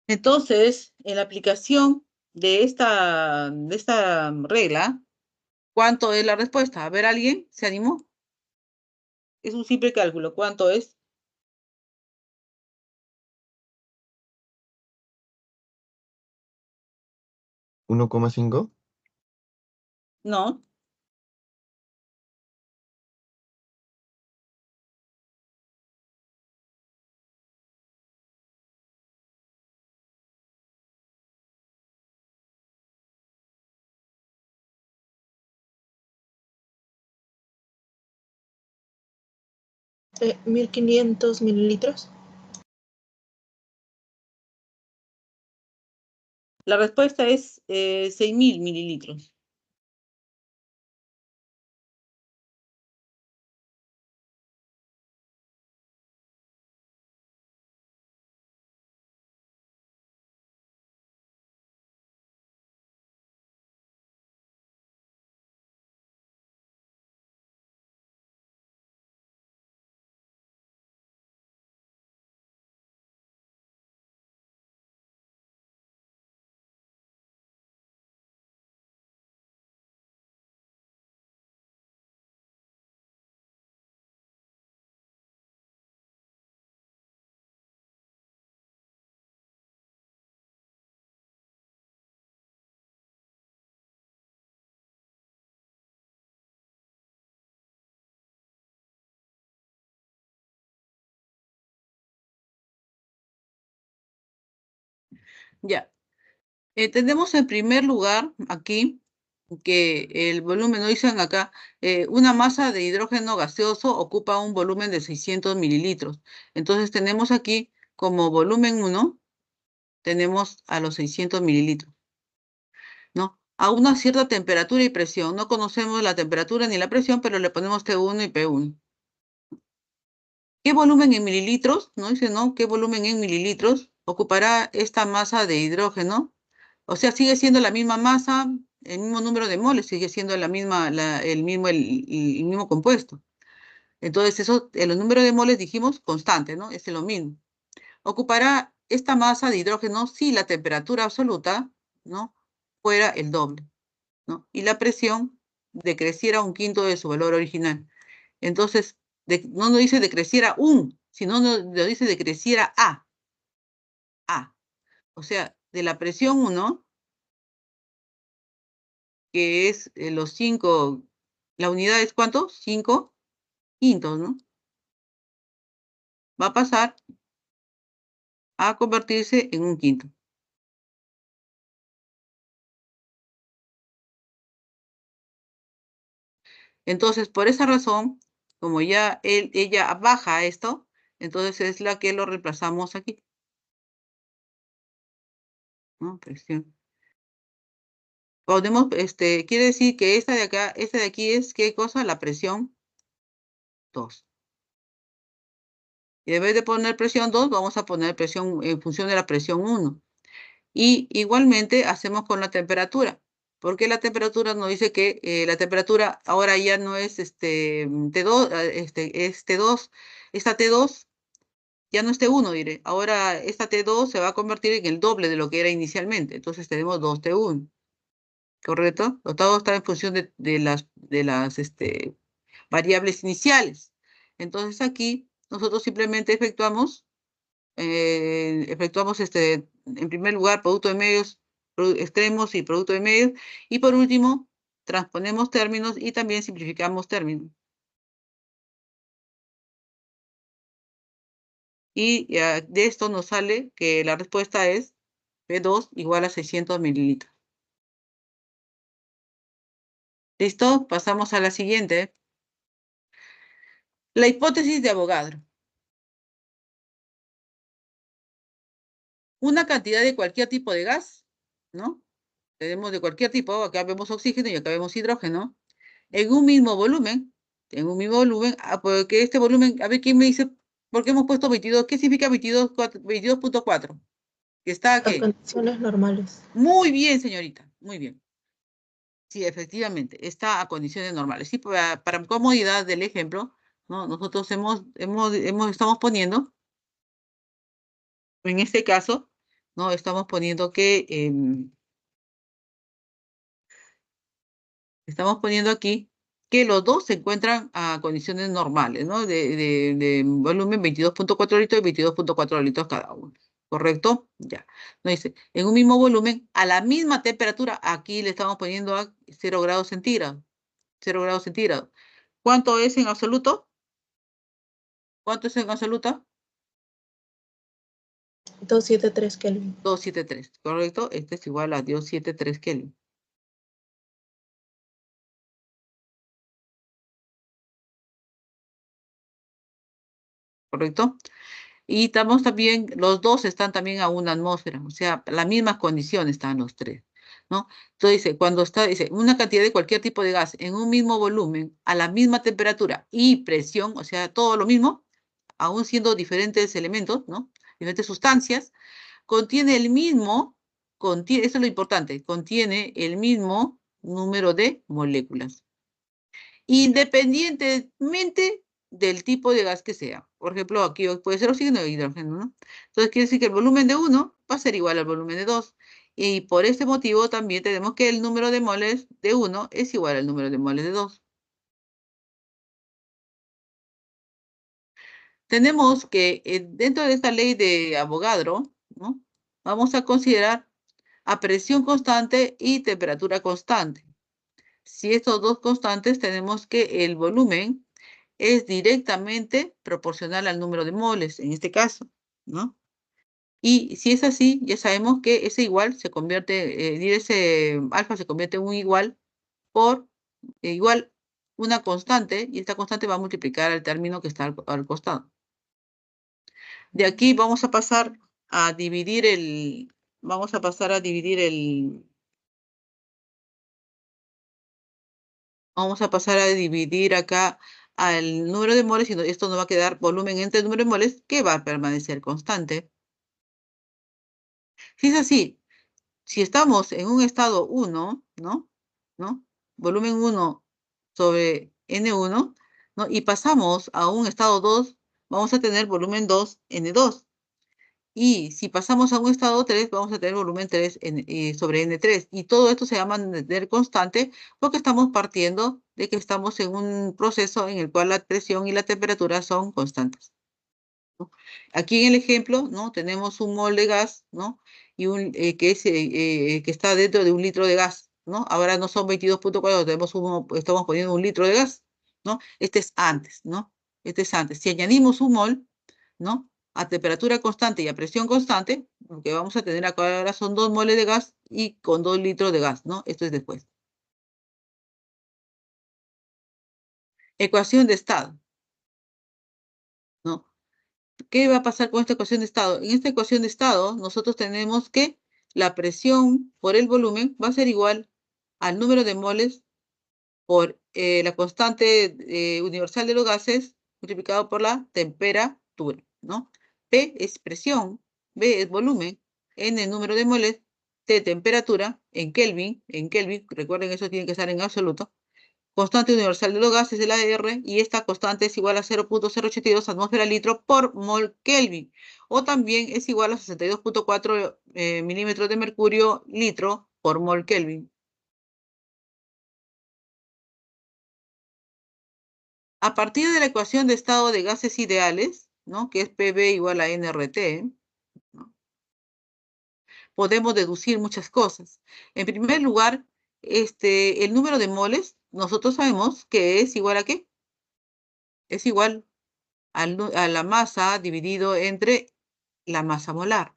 A: Entonces, en la aplicación de esta regla, ¿cuánto es la respuesta? A ver, ¿alguien se animó? Es un simple cálculo. ¿Cuánto es?
C: 1,5.
A: No,
B: De 1500 mililitros.
A: la respuesta es 6.000 mililitros. Ya. Tenemos en primer lugar aquí que el volumen, no dicen acá, una masa de hidrógeno gaseoso ocupa un volumen de 600 mililitros. Entonces tenemos aquí como volumen 1, tenemos a los 600 mililitros, ¿no? A una cierta temperatura y presión. No conocemos la temperatura ni la presión, pero le ponemos T1 y P1. ¿Qué volumen en mililitros? ¿No? Dice, ¿no? ¿Qué volumen en mililitros ocupará esta masa de hidrógeno? O sea, sigue siendo la misma masa, el mismo número de moles, sigue siendo la misma, el mismo compuesto. Entonces, eso, el número de moles dijimos constante, ¿no? Es lo mismo. Ocupará esta masa de hidrógeno si la temperatura absoluta, ¿no? Fuera el doble, ¿no? Y la presión decreciera un quinto de su valor original. Entonces, no nos dice decreciera sino nos dice decreciera a. O sea, de la presión 1, que es los 5, la unidad es ¿cuánto? 5 quintos, ¿no? Va a pasar a convertirse en un quinto. Entonces, por esa razón, como ya ella baja esto, entonces es la que lo reemplazamos aquí, ¿no? Presión. Podemos, quiere decir que esta de acá, esta de aquí es, ¿qué cosa? La presión 2. Y en vez de poner presión 2, vamos a poner presión en función de la presión 1. Y igualmente hacemos con la temperatura, porque la temperatura nos dice que la temperatura ahora ya no es T2, es T2, esta T2 ya no es T1, diré. Ahora esta T2 se va a convertir en el doble de lo que era inicialmente. Entonces tenemos 2T1, ¿correcto? Todo está en función de las variables iniciales. Entonces aquí nosotros simplemente efectuamos en primer lugar producto de medios extremos y producto de medios, y por último transponemos términos y también simplificamos términos. Y de esto nos sale que la respuesta es P2 igual a 600 mililitros. ¿Listo? Pasamos a la siguiente. La hipótesis de Avogadro. Una cantidad de cualquier tipo de gas, ¿no? Tenemos de cualquier tipo, acá vemos oxígeno y acá vemos hidrógeno, en un mismo volumen, porque este volumen, a ver quién me dice, ¿por qué hemos puesto 22? ¿Qué significa 22.4? ¿Que está a
B: A
A: qué?
B: condiciones normales.
A: Muy bien, señorita, muy bien. Sí, efectivamente, está a condiciones normales. Sí, para comodidad del ejemplo, ¿no? Nosotros estamos poniendo, en este caso, ¿no? Estamos poniendo estamos poniendo aquí que los dos se encuentran a condiciones normales, ¿no? De volumen 22.4 litros y 22.4 litros cada uno. ¿Correcto? Ya. No dice, en un mismo volumen, a la misma temperatura, aquí le estamos poniendo a 0 grados centígrados. 0 grados centígrados. ¿Cuánto es en absoluto? ¿Cuánto es en absoluto?
B: 273 Kelvin.
A: 273, ¿correcto? Este es igual a 273 Kelvin. ¿Correcto? Y estamos también, los dos están también a una atmósfera, o sea, las mismas condiciones están los tres, ¿no? Entonces dice, dice, una cantidad de cualquier tipo de gas en un mismo volumen, a la misma temperatura y presión, o sea, todo lo mismo, aún siendo diferentes elementos, ¿no? Diferentes sustancias, contiene el mismo, eso es lo importante, contiene el mismo número de moléculas, independientemente del tipo de gas que sea. Por ejemplo, aquí puede ser oxígeno o hidrógeno, ¿no? Entonces quiere decir que el volumen de uno va a ser igual al volumen de 2. Y por este motivo también tenemos que el número de moles de 1 es igual al número de moles de 2. Tenemos que dentro de esta ley de Avogadro, ¿no? Vamos a considerar a presión constante y temperatura constante. Si estos dos constantes, tenemos que el volumen es directamente proporcional al número de moles, en este caso, ¿no? Y si es así, ya sabemos que ese igual se convierte, ese alfa se convierte en un igual por igual una constante, y esta constante va a multiplicar al término que está al costado. De aquí vamos a pasar a dividir acá al número de moles, y esto nos va a quedar volumen entre el número de moles que va a permanecer constante. Si es así, si estamos en un estado 1, ¿no? ¿No? Volumen 1 sobre N1, ¿no? Y pasamos a un estado 2, vamos a tener volumen 2 N2. Y si pasamos a un estado 3, vamos a tener volumen 3 sobre N3. Y todo esto se llama mantener constante porque estamos partiendo de que estamos en un proceso en el cual la presión y la temperatura son constantes, ¿no? Aquí en el ejemplo, ¿no? Tenemos un mol de gas, ¿no? Y que está dentro de un litro de gas, ¿no? Ahora no son 22.4, estamos poniendo un litro de gas, ¿no? Este es antes, ¿no? Este es antes. Si añadimos un mol, ¿no? A temperatura constante y a presión constante, lo que vamos a tener acá ahora son 2 moles de gas y con 2 litros de gas, ¿no? Esto es después. Ecuación de estado, ¿no? ¿Qué va a pasar con esta ecuación de estado? En esta ecuación de estado, nosotros tenemos que la presión por el volumen va a ser igual al número de moles por la constante universal de los gases multiplicado por la temperatura, ¿no? P es presión, B es volumen, N es número de moles, T temperatura, en Kelvin, recuerden eso tiene que estar en absoluto, constante universal de los gases de la R, y esta constante es igual a 0.082 atmósfera litro por mol Kelvin, o también es igual a 62.4 milímetros de mercurio litro por mol Kelvin. A partir de la ecuación de estado de gases ideales, ¿no? Que es PV igual a nRT, ¿no? Podemos deducir muchas cosas. En primer lugar, el número de moles, nosotros sabemos que es igual a ¿qué? Es igual a la masa dividido entre la masa molar,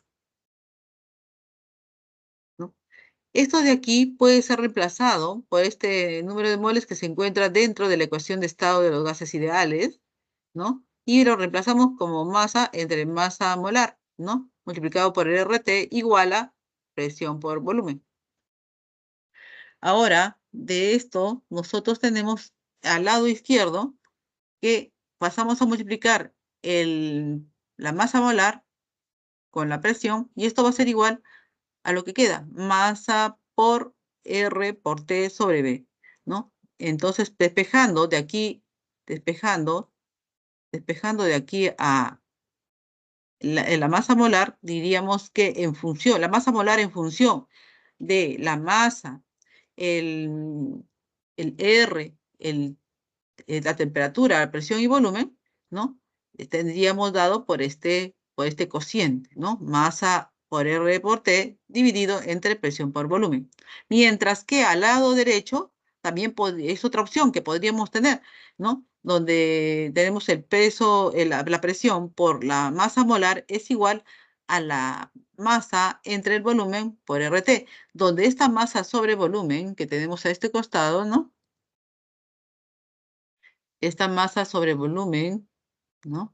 A: ¿no? Esto de aquí puede ser reemplazado por este número de moles que se encuentra dentro de la ecuación de estado de los gases ideales, ¿no? Y lo reemplazamos como masa entre masa molar, ¿no? Multiplicado por el RT igual a presión por volumen. Ahora, de esto, nosotros tenemos al lado izquierdo que pasamos a multiplicar la masa molar con la presión, y esto va a ser igual a lo que queda, masa por R por T sobre B, ¿no? Entonces, despejando de aquí a la masa molar, diríamos que la masa molar en función de la masa, el, el R, la temperatura, la presión y volumen, ¿no? Tendríamos dado por este cociente, ¿no? Masa por R por T dividido entre presión por volumen. Mientras que al lado derecho también es otra opción que podríamos tener, ¿no? Donde tenemos el peso, la presión por la masa molar es igual a la masa entre el volumen por RT, donde esta masa sobre volumen que tenemos a este costado, ¿no? Esta masa sobre volumen, ¿no?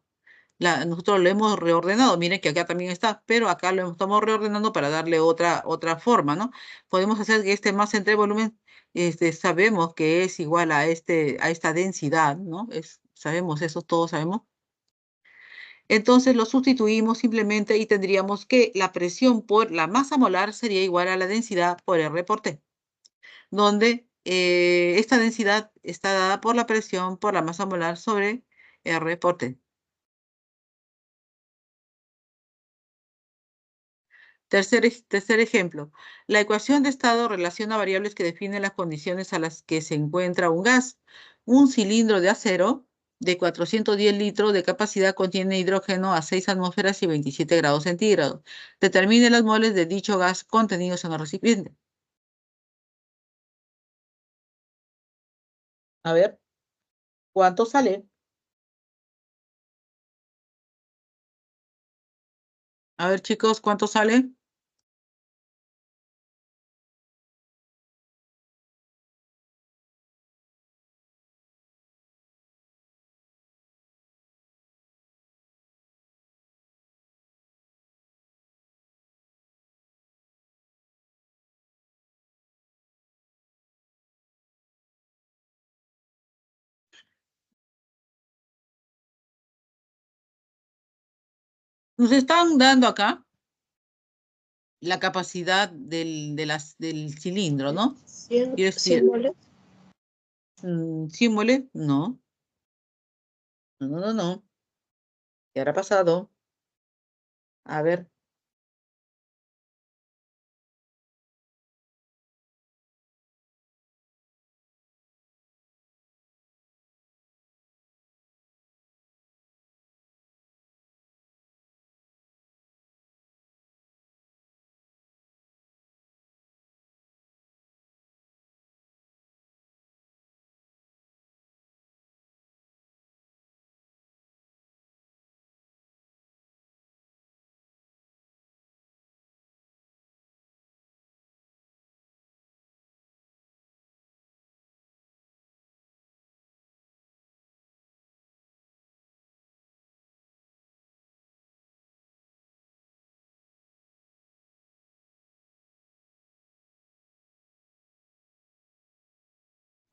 A: Nosotros lo hemos reordenado, miren que acá también está, pero acá lo estamos reordenando para darle otra forma, ¿no? Podemos hacer que este masa entre volumen, sabemos que es igual a esta densidad, ¿no? Sabemos eso, todos sabemos. Entonces lo sustituimos simplemente y tendríamos que la presión por la masa molar sería igual a la densidad por R por T, donde esta densidad está dada por la presión por la masa molar sobre R por T. Tercer ejemplo. La ecuación de estado relaciona variables que definen las condiciones a las que se encuentra un gas. Un cilindro de acero de 410 litros de capacidad contiene hidrógeno a 6 atmósferas y 27 grados centígrados. Determine las moles de dicho gas contenidos en el recipiente. A ver, ¿cuánto sale? A ver, chicos, ¿cuánto sale? Nos están dando acá la capacidad del cilindro, ¿no?
B: 100,
A: ¿Quieres
B: 100 moles.
A: símbole? No, no, no, no, no. ¿Qué habrá pasado? A ver,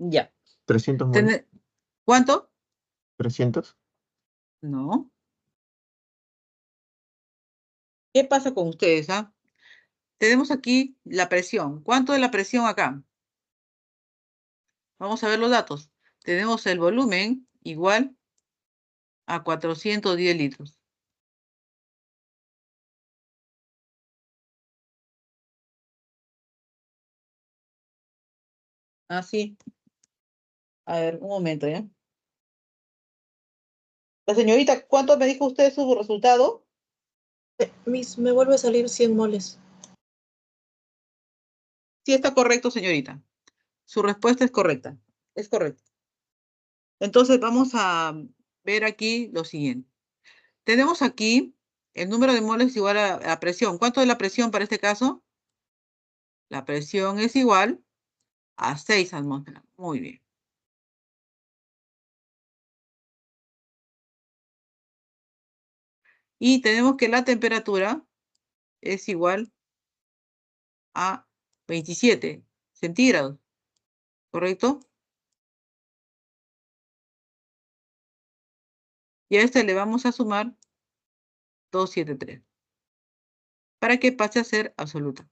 A: ya.
C: 300 moles.
A: Tene- ¿Cuánto?
C: 300.
A: No. ¿Qué pasa con ustedes, ah? Tenemos aquí la presión. ¿Cuánto es la presión acá? Vamos a ver los datos. Tenemos el volumen igual a 410 litros. Ah, sí. A ver, un momento, ¿ya? La señorita, ¿cuánto me dijo usted su resultado?
B: Me vuelve a salir 100 moles.
A: Sí, está correcto, señorita. Su respuesta es correcta. Es correcta. Entonces vamos a ver aquí lo siguiente. Tenemos aquí el número de moles igual a la presión. ¿Cuánto es la presión para este caso? La presión es igual a 6 atmósferas. Muy bien. Y tenemos que la temperatura es igual a 27 centígrados, ¿correcto? Y a este le vamos a sumar 273 para que pase a ser absoluta.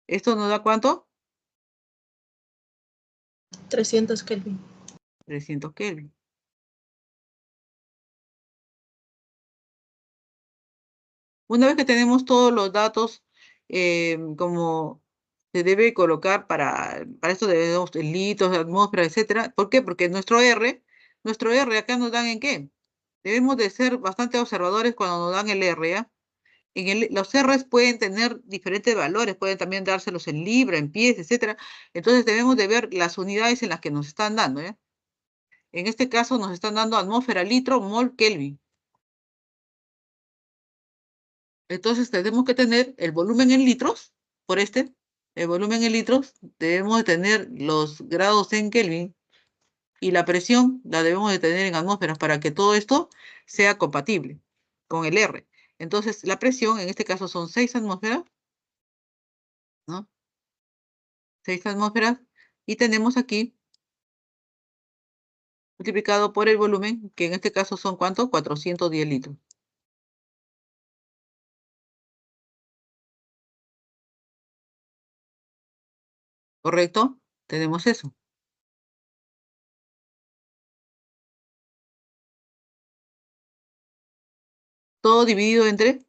A: ¿Esto nos da cuánto?
B: 300 Kelvin.
A: 300 Kelvin. Una vez que tenemos todos los datos, como se debe colocar para esto debemos en litros, de atmósfera, etcétera. ¿Por qué? Porque nuestro R acá nos dan en qué. Debemos de ser bastante observadores cuando nos dan el R, ¿ya? Los R's pueden tener diferentes valores, pueden también dárselos en libra, en pies, etcétera. Entonces debemos de ver las unidades en las que nos están dando, ¿ya? En este caso nos están dando atmósfera, litro, mol, Kelvin. Entonces tenemos que tener el volumen en litros, por el volumen en litros, debemos de tener los grados en Kelvin y la presión la debemos de tener en atmósferas para que todo esto sea compatible con el R. Entonces la presión en este caso son 6 atmósferas, ¿no? 6 atmósferas y tenemos aquí multiplicado por el volumen, que en este caso son ¿cuánto? 410 litros. ¿Correcto? Tenemos eso. Todo dividido entre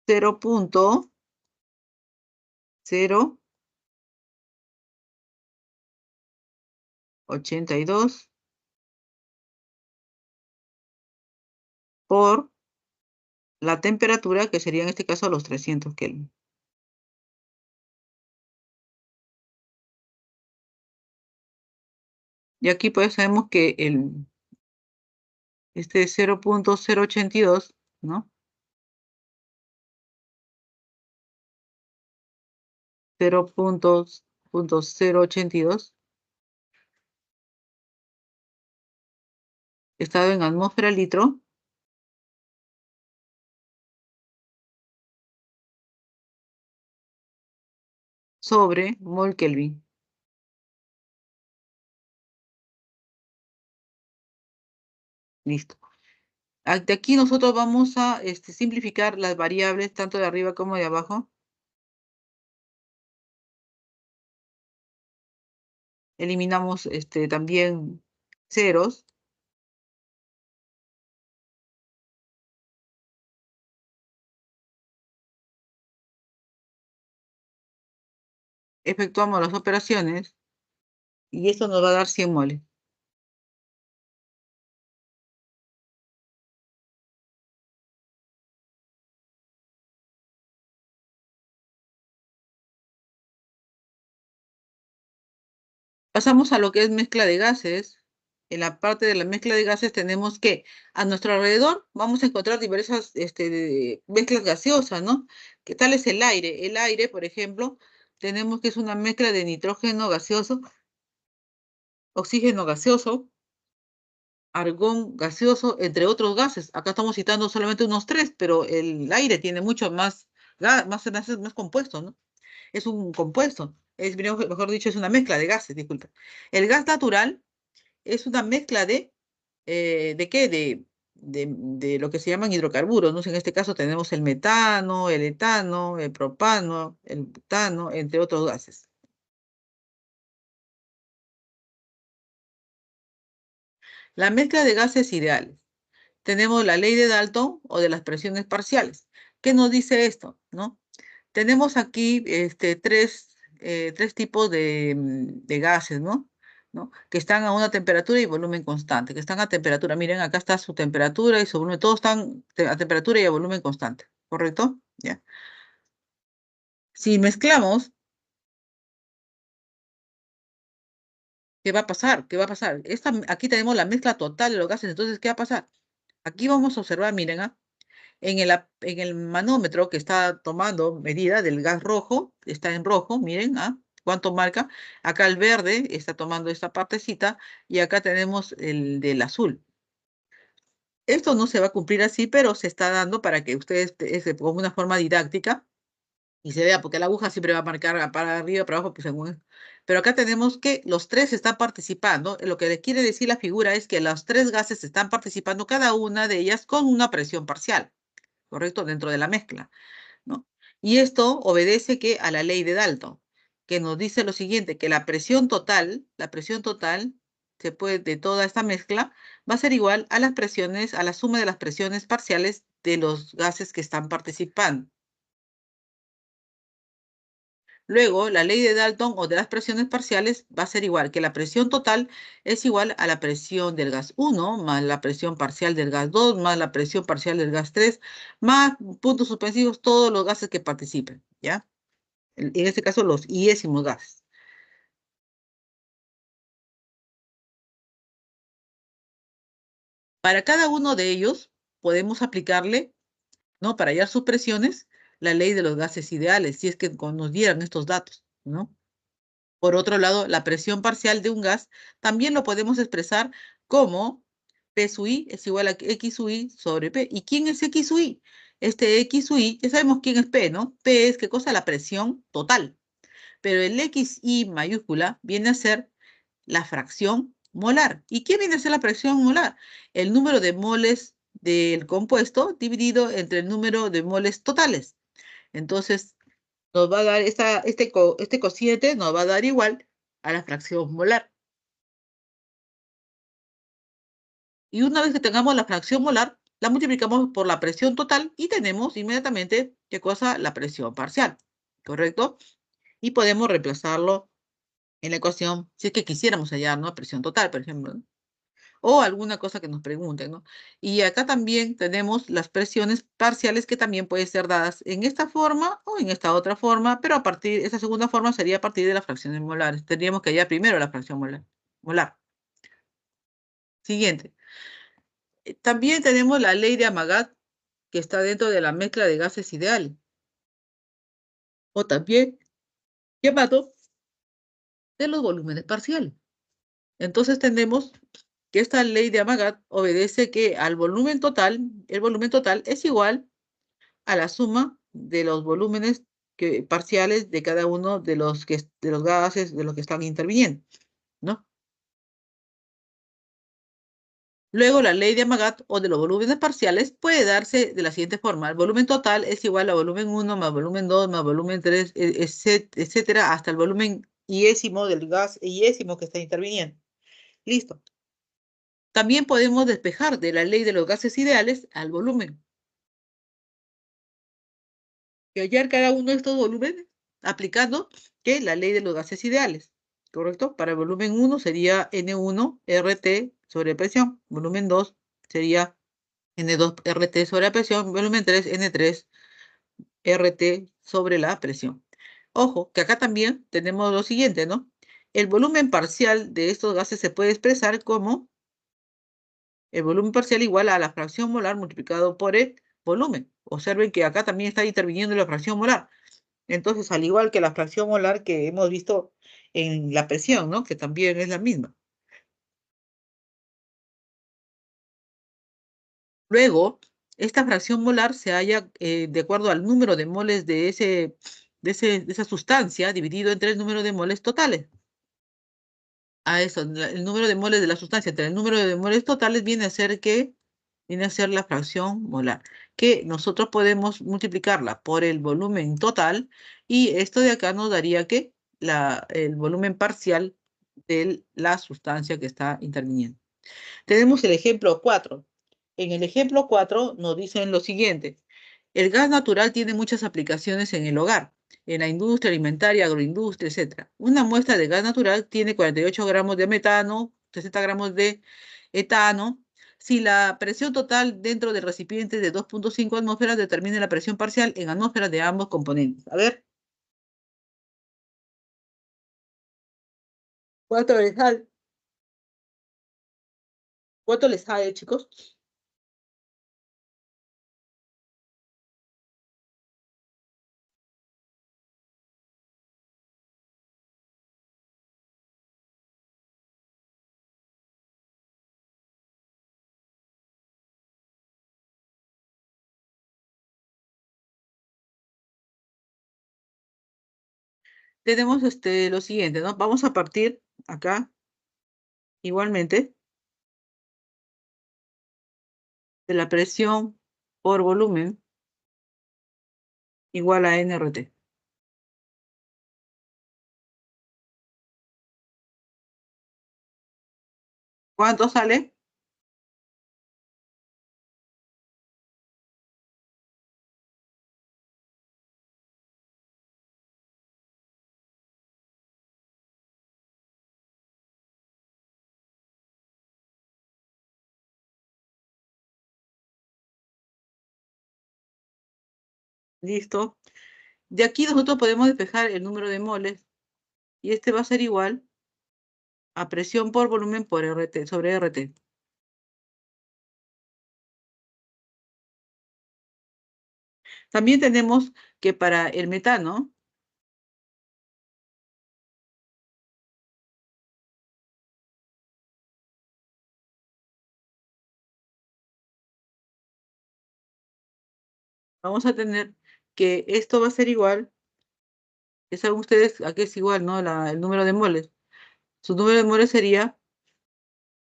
A: 0.082 por la temperatura, que sería en este caso los 300 Kelvin. Y aquí pues sabemos que Este es 0.082, ¿no? 0.082. Estado en atmósfera litro. Sobre mol Kelvin. Listo. De aquí nosotros vamos a simplificar las variables tanto de arriba como de abajo. Eliminamos también ceros. Efectuamos las operaciones y esto nos va a dar 100 moles. Pasamos a lo que es mezcla de gases. En la parte de la mezcla de gases tenemos que a nuestro alrededor vamos a encontrar diversas mezclas gaseosas, ¿no? ¿Qué tal es el aire? El aire, por ejemplo, tenemos que es una mezcla de nitrógeno gaseoso, oxígeno gaseoso, argón gaseoso, entre otros gases. Acá estamos citando solamente unos tres, pero el aire tiene mucho más, más compuesto, ¿no? Es un compuesto, mejor dicho, es una mezcla de gases, disculpa. El gas natural es una mezcla ¿de qué? De lo que se llaman hidrocarburos, ¿no? En este caso tenemos el metano, el etano, el propano, el butano, entre otros gases. La mezcla de gases ideales. Tenemos la ley de Dalton o de las presiones parciales. ¿Qué nos dice esto? ¿No? Tenemos aquí tres tipos de gases, ¿no? ¿No? Que están a una temperatura y volumen constante, que están a temperatura. Miren, acá está su temperatura y su volumen, todos están a temperatura y a volumen constante, ¿correcto? ¿Ya? Si mezclamos, ¿qué va a pasar? ¿Qué va a pasar? Aquí tenemos la mezcla total de los gases, entonces, ¿qué va a pasar? Aquí vamos a observar, miren, ¿ah? En el manómetro que está tomando medida del gas rojo, está en rojo, miren, ¿ah? ¿Cuánto marca? Acá el verde está tomando esta partecita y acá tenemos el del azul. Esto no se va a cumplir así, pero se está dando para que ustedes, como una forma didáctica, y se vea, porque la aguja siempre va a marcar para arriba, para abajo, pues según. Pero acá tenemos que los tres están participando. Lo que le quiere decir la figura es que los tres gases están participando, cada una de ellas con una presión parcial, ¿correcto? Dentro de la mezcla, ¿no? Y esto obedece que a la ley de Dalton, que nos dice lo siguiente, que la presión total de toda esta mezcla va a ser igual a las presiones, a la suma de las presiones parciales de los gases que están participando. Luego, la ley de Dalton o de las presiones parciales va a ser igual, que la presión total es igual a la presión del gas 1 más la presión parcial del gas 2 más la presión parcial del gas 3 más puntos suspensivos todos los gases que participen, ¿ya? En este caso, los iésimos gases. Para cada uno de ellos, podemos aplicarle, ¿no? Para hallar sus presiones, la ley de los gases ideales, si es que nos dieran estos datos, ¿no? Por otro lado, la presión parcial de un gas también lo podemos expresar como P sub I es igual a X sub I sobre P. ¿Y quién es X sub I? Este X sub I, ya sabemos quién es P, ¿no? P es, ¿qué cosa? La presión total. Pero el XI mayúscula viene a ser la fracción molar. ¿Y qué viene a ser la fracción molar? El número de moles del compuesto dividido entre el número de moles totales. Entonces, nos va a dar este cociente, nos va a dar igual a la fracción molar. Y una vez que tengamos la fracción molar, la multiplicamos por la presión total y tenemos inmediatamente, ¿qué cosa? La presión parcial, ¿correcto? Y podemos reemplazarlo en la ecuación si es que quisiéramos hallar, ¿no? Presión total, por ejemplo, ¿no? O alguna cosa que nos pregunten, ¿no? Y acá también tenemos las presiones parciales que también pueden ser dadas en esta forma o en esta otra forma, pero esa segunda forma sería a partir de las fracciones molares. Tendríamos que hallar primero la fracción molar. Siguiente. También tenemos la ley de Amagat, que está dentro de la mezcla de gases ideales. O también llamado de los volúmenes parciales. Entonces tenemos que esta ley de Amagat obedece que al volumen total, el volumen total es igual a la suma de los volúmenes parciales de cada uno de los gases de los que están interviniendo, ¿no? Luego, la ley de Amagat o de los volúmenes parciales puede darse de la siguiente forma. El volumen total es igual a volumen 1 más volumen 2 más volumen 3, etcétera, hasta el volumen iésimo del gas iésimo que está interviniendo. Listo. También podemos despejar de la ley de los gases ideales al volumen. Y hallar cada uno de estos volúmenes aplicando que la ley de los gases ideales, ¿correcto? Para el volumen 1 sería N1 RT sobre presión. Volumen 2 sería N2 RT sobre la presión. Volumen 3 N3 RT sobre la presión. Ojo, que acá también tenemos lo siguiente, ¿no? El volumen parcial de estos gases se puede expresar como el volumen parcial igual a la fracción molar multiplicado por el volumen. Observen que acá también está interviniendo la fracción molar. Entonces, al igual que la fracción molar que hemos visto en la presión, ¿no? Que también es la misma. Luego, esta fracción molar se halla de acuerdo al número de moles de esa sustancia dividido entre el número de moles totales. A eso, el número de moles de la sustancia entre el número de moles totales viene a ser la fracción molar, que nosotros podemos multiplicarla por el volumen total y esto de acá nos daría que el volumen parcial de la sustancia que está interviniendo. Tenemos el ejemplo 4. En el ejemplo 4 nos dicen lo siguiente. El gas natural tiene muchas aplicaciones en el hogar, en la industria alimentaria, agroindustria, etc. Una muestra de gas natural tiene 48 gramos de metano, 60 gramos de etano. Si la presión total dentro del recipiente es de 2.5 atmósferas, determine la presión parcial en atmósferas de ambos componentes. A ver. ¿Cuánto les sale? ¿Cuánto les sale, chicos? Tenemos lo siguiente, ¿no? Vamos a partir acá, igualmente, de la presión por volumen igual a nRT. ¿Cuánto sale? Listo. De aquí nosotros podemos despejar el número de moles y este va a ser igual a presión por volumen por RT, sobre RT. También tenemos que para el metano, vamos a tener que esto va a ser igual, ya saben ustedes a qué es igual, ¿no? El número de moles. Su número de moles sería,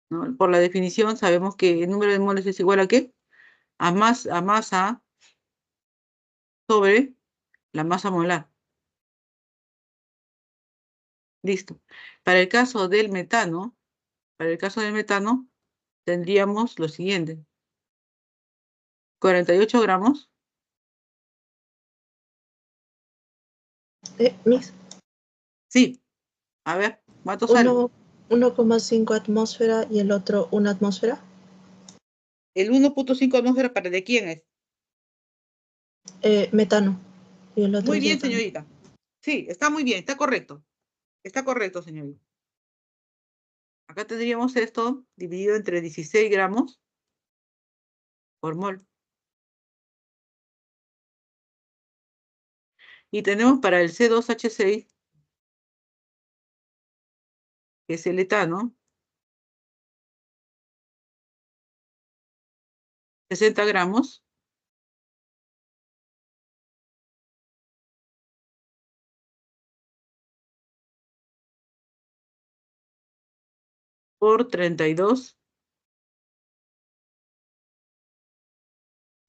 A: ¿no? Por la definición sabemos que el número de moles es igual a ¿qué? A masa sobre la masa molar. Listo. Para el caso del metano, tendríamos lo siguiente. 48 gramos.
B: Miss,
A: Sí. A ver, ¿cuánto sale?
B: 1,5 atmósfera y el otro 1 atmósfera.
A: El 1.5 atmósfera, ¿para de quién es?
B: Metano. Y el otro
A: Muy
B: es
A: bien,
B: etano.
A: señorita. Sí, está muy bien, está correcto. Está correcto, señorita. Acá tendríamos esto dividido entre 16 gramos por mol. Y tenemos para el C2H6, que es el etano, 60 gramos por 32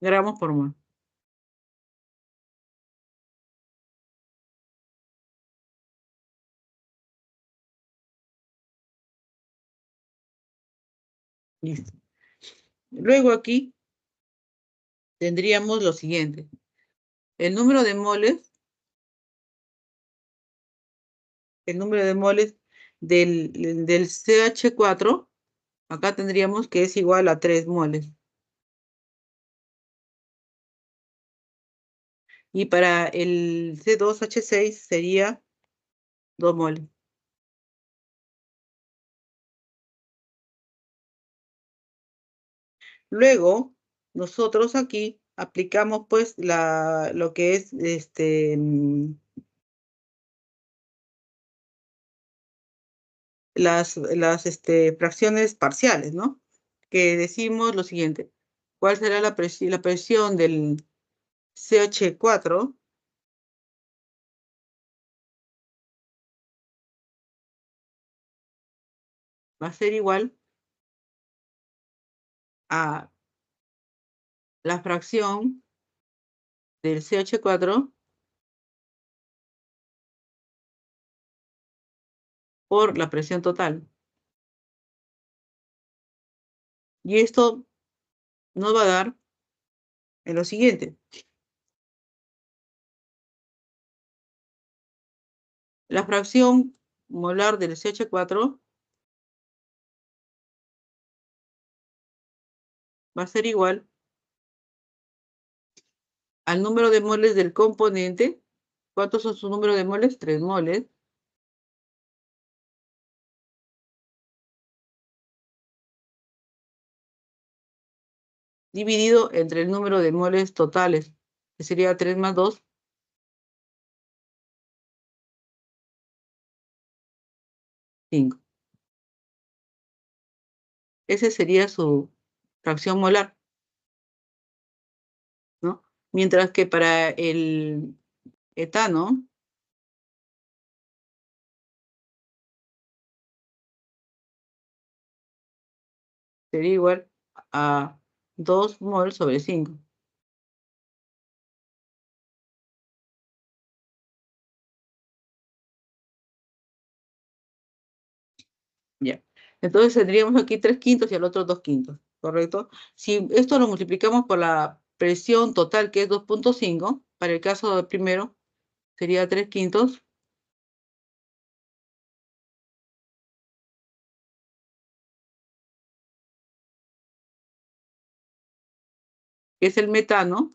A: gramos por mol. Listo. Luego aquí tendríamos lo siguiente. El número de moles del CH4, acá tendríamos que es igual a 3 moles. Y para el C2H6 sería 2 moles. Luego, nosotros aquí aplicamos pues lo que es las fracciones parciales, ¿no? Que decimos lo siguiente. ¿Cuál será la presión del CH4? Va a ser igual a la fracción del CH4 por la presión total. Y esto nos va a dar en lo siguiente. La fracción molar del CH4 va a ser igual al número de moles del componente. ¿Cuántos son su número de moles? 3 moles. Dividido entre el número de moles totales, que sería 3 más 2. 5. Ese sería su fracción molar, ¿no? Mientras que para el etano sería igual a 2 mol sobre 5. Ya. Entonces tendríamos aquí 3 quintos y al otro 2 quintos, ¿correcto? Si esto lo multiplicamos por la presión total, que es 2.5, para el caso del primero, sería 3 quintos. Que es el metano.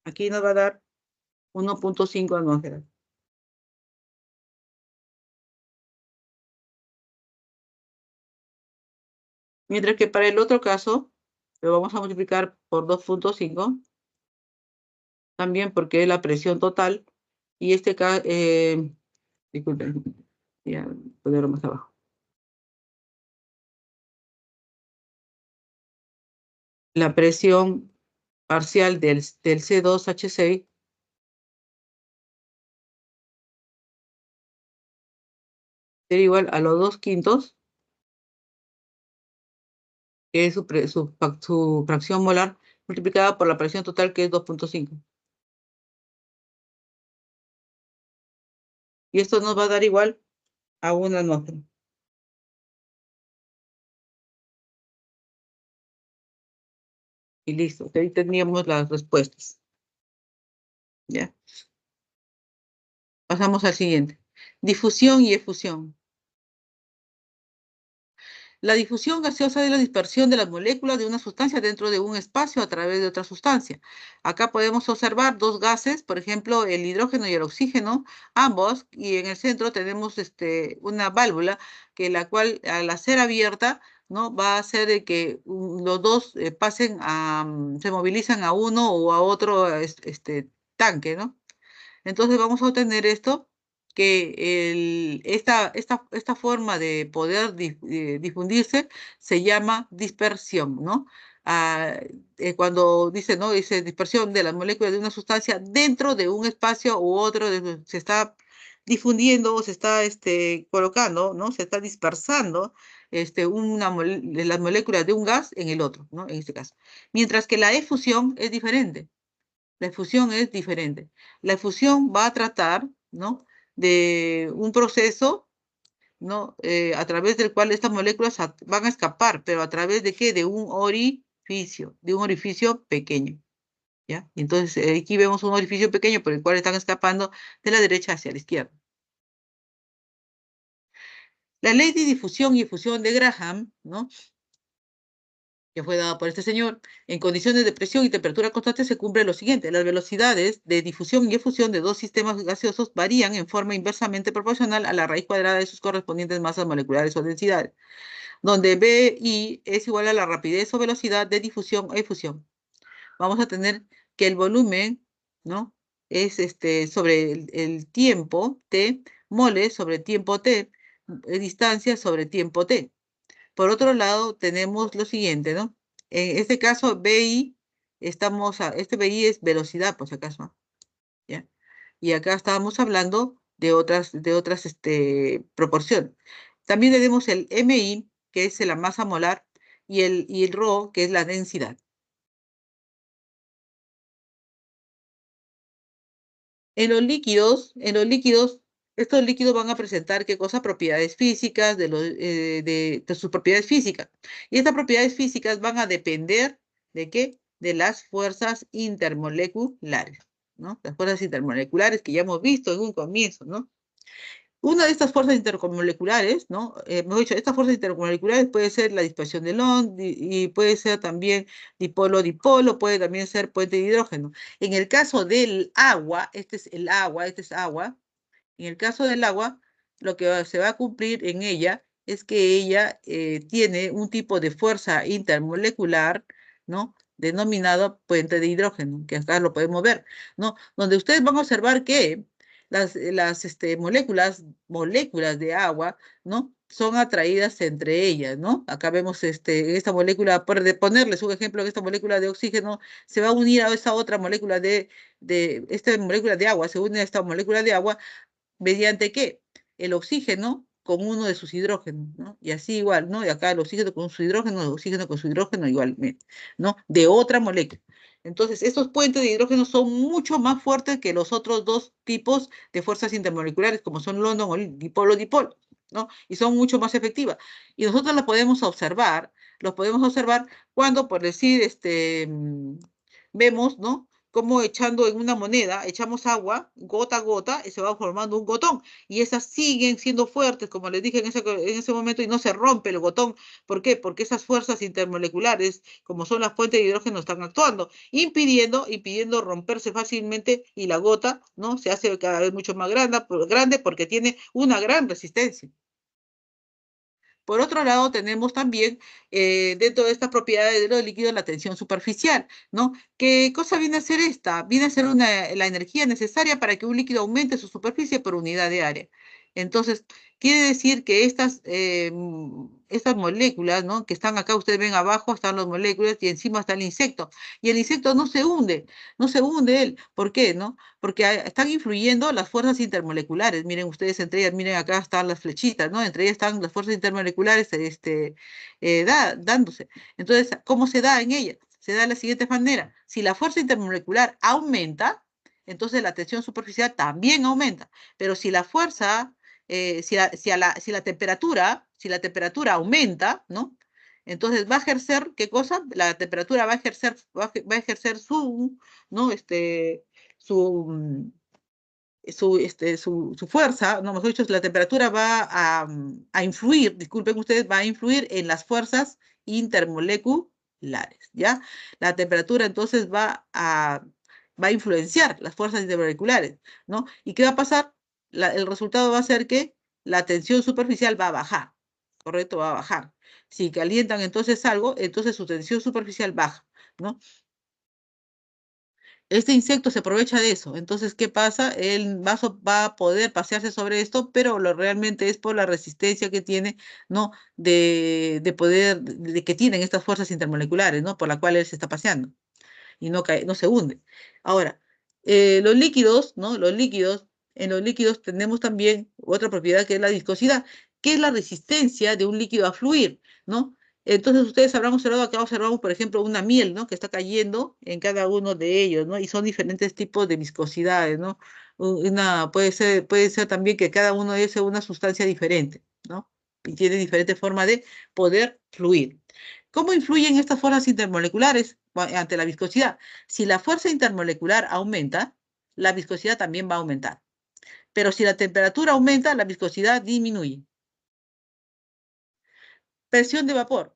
A: Aquí nos va a dar 1.5 atmósferas. Mientras que para el otro caso, lo vamos a multiplicar por 2.5, también porque es la presión total, y disculpen, voy a ponerlo más abajo. La presión parcial del C2H6 sería igual a los 2 quintos, que es su fracción molar, multiplicada por la presión total, que es 2.5. Y esto nos va a dar igual a 1 atmósfera. Y listo, ahí teníamos las respuestas. ¿Ya? Pasamos al siguiente. Difusión y efusión. La difusión gaseosa es la dispersión de las moléculas de una sustancia dentro de un espacio a través de otra sustancia. Acá podemos observar dos gases, por ejemplo, el hidrógeno y el oxígeno, ambos, y en el centro tenemos una válvula, que la cual al ser abierta ¿no? Va a hacer de que los dos se movilizan a uno o a otro tanque, ¿no? Entonces vamos a obtener esto, que esta forma de poder difundirse se llama dispersión, ¿no? Ah, cuando dice, ¿no? Dice dispersión de las moléculas de una sustancia dentro de un espacio u otro, se está difundiendo o se está colocando, ¿no? Se está dispersando de las moléculas de un gas en el otro, ¿no? En este caso. Mientras que la efusión es diferente. La efusión es diferente. La efusión va a tratar, ¿no? De un proceso, ¿no? A través del cual estas moléculas van a escapar, pero ¿a través de qué? De un orificio pequeño, ¿ya? Entonces, aquí vemos un orificio pequeño por el cual están escapando de la derecha hacia la izquierda. La ley de difusión y efusión de Graham, ¿no? Que fue dada por este señor, en condiciones de presión y temperatura constante se cumple lo siguiente: las velocidades de difusión y efusión de dos sistemas gaseosos varían en forma inversamente proporcional a la raíz cuadrada de sus correspondientes masas moleculares o densidades, donde BI es igual a la rapidez o velocidad de difusión o efusión. Vamos a tener que el volumen, ¿no? Es sobre el tiempo T, moles sobre tiempo T, distancia sobre tiempo T. Por otro lado, tenemos lo siguiente, ¿no? En este caso, BI, este BI es velocidad, por si acaso, ¿no? ¿Ya? Y acá estábamos hablando de otras proporciones. También tenemos el MI, que es la masa molar, y el ρ, que es la densidad. En los líquidos, estos líquidos van a presentar, ¿qué cosa? Propiedades físicas, de sus propiedades físicas. Y estas propiedades físicas van a depender ¿de qué? De las fuerzas intermoleculares, ¿no? Las fuerzas intermoleculares que ya hemos visto en un comienzo, ¿no? Una de estas fuerzas intermoleculares, ¿no? Mejor dicho, estas fuerzas intermoleculares puede ser la dispersión de Lond y puede ser también dipolo-dipolo, puede también ser puente de hidrógeno. En el caso del agua, este es agua. En el caso del agua, lo que se va a cumplir en ella es que ella tiene un tipo de fuerza intermolecular, ¿no? Denominado puente de hidrógeno, que acá lo podemos ver, ¿no? Donde ustedes van a observar que las moléculas de agua, ¿no? Son atraídas entre ellas, ¿no? Acá vemos esta molécula, por ponerles un ejemplo, esta molécula de oxígeno se va a unir a esa otra molécula esta molécula de agua, se une a esta molécula de agua, ¿mediante qué? El oxígeno con uno de sus hidrógenos, ¿no? Y así igual, ¿no? Y acá el oxígeno con su hidrógeno, el oxígeno con su hidrógeno igualmente, ¿no? De otra molécula. Entonces, estos puentes de hidrógeno son mucho más fuertes que los otros dos tipos de fuerzas intermoleculares, como son London o dipolo-dipolo, ¿no? Y son mucho más efectivas. Y nosotros los podemos observar cuando, por decir, vemos, ¿no? Como echando en una moneda, echamos agua, gota a gota, y se va formando un gotón. Y esas siguen siendo fuertes, como les dije en ese momento, y no se rompe el gotón. ¿Por qué? Porque esas fuerzas intermoleculares, como son las fuentes de hidrógeno, están actuando, impidiendo romperse fácilmente, y la gota, ¿no? Se hace cada vez mucho más grande porque tiene una gran resistencia. Por otro lado, tenemos también dentro de estas propiedades de los líquidos la tensión superficial, ¿no? ¿Qué cosa viene a ser esta? Viene a ser la energía necesaria para que un líquido aumente su superficie por unidad de área. Entonces, quiere decir que estas moléculas, ¿no? Que están acá, ustedes ven abajo, están las moléculas y encima está el insecto. Y el insecto no se hunde él. ¿Por qué, no? Porque están influyendo las fuerzas intermoleculares. Miren ustedes entre ellas, miren acá están las flechitas, ¿no? Entre ellas están las fuerzas intermoleculares dándose. Entonces, ¿cómo se da en ella? Se da de la siguiente manera: si la fuerza intermolecular aumenta, entonces la tensión superficial también aumenta. Pero si la fuerza, si la temperatura aumenta, ¿no? Entonces va a ejercer, ¿qué cosa? La temperatura va a ejercer ¿no? su fuerza, no, mejor dicho, la temperatura va a influir, disculpen ustedes, va a influir en las fuerzas intermoleculares, ¿ya? La temperatura entonces va a influenciar las fuerzas intermoleculares, ¿no? ¿Y qué va a pasar? El resultado va a ser que la tensión superficial va a bajar. ¿correcto? Va a bajar. Si calientan entonces algo, entonces su tensión superficial baja, ¿no? Este insecto se aprovecha de eso. Entonces, ¿qué pasa? El vaso va a poder pasearse sobre esto, pero lo realmente es por la resistencia que tiene, ¿no? De poder, de que tienen estas fuerzas intermoleculares, ¿no? Por la cual él se está paseando y no cae, no se hunde. Ahora, los líquidos, ¿no? En los líquidos tenemos también otra propiedad que es la viscosidad, que es la resistencia de un líquido a fluir, ¿no? Entonces ustedes habrán observado, acá observamos, por ejemplo, una miel, ¿no? Que está cayendo en cada uno de ellos, ¿no? Y son diferentes tipos de viscosidades, ¿no? Puede ser también que cada uno de ellos sea una sustancia diferente, ¿no? Y tiene diferente forma de poder fluir. ¿Cómo influyen estas fuerzas intermoleculares ante la viscosidad? Si la fuerza intermolecular aumenta, la viscosidad también va a aumentar. Pero si la temperatura aumenta, la viscosidad disminuye. Presión de vapor.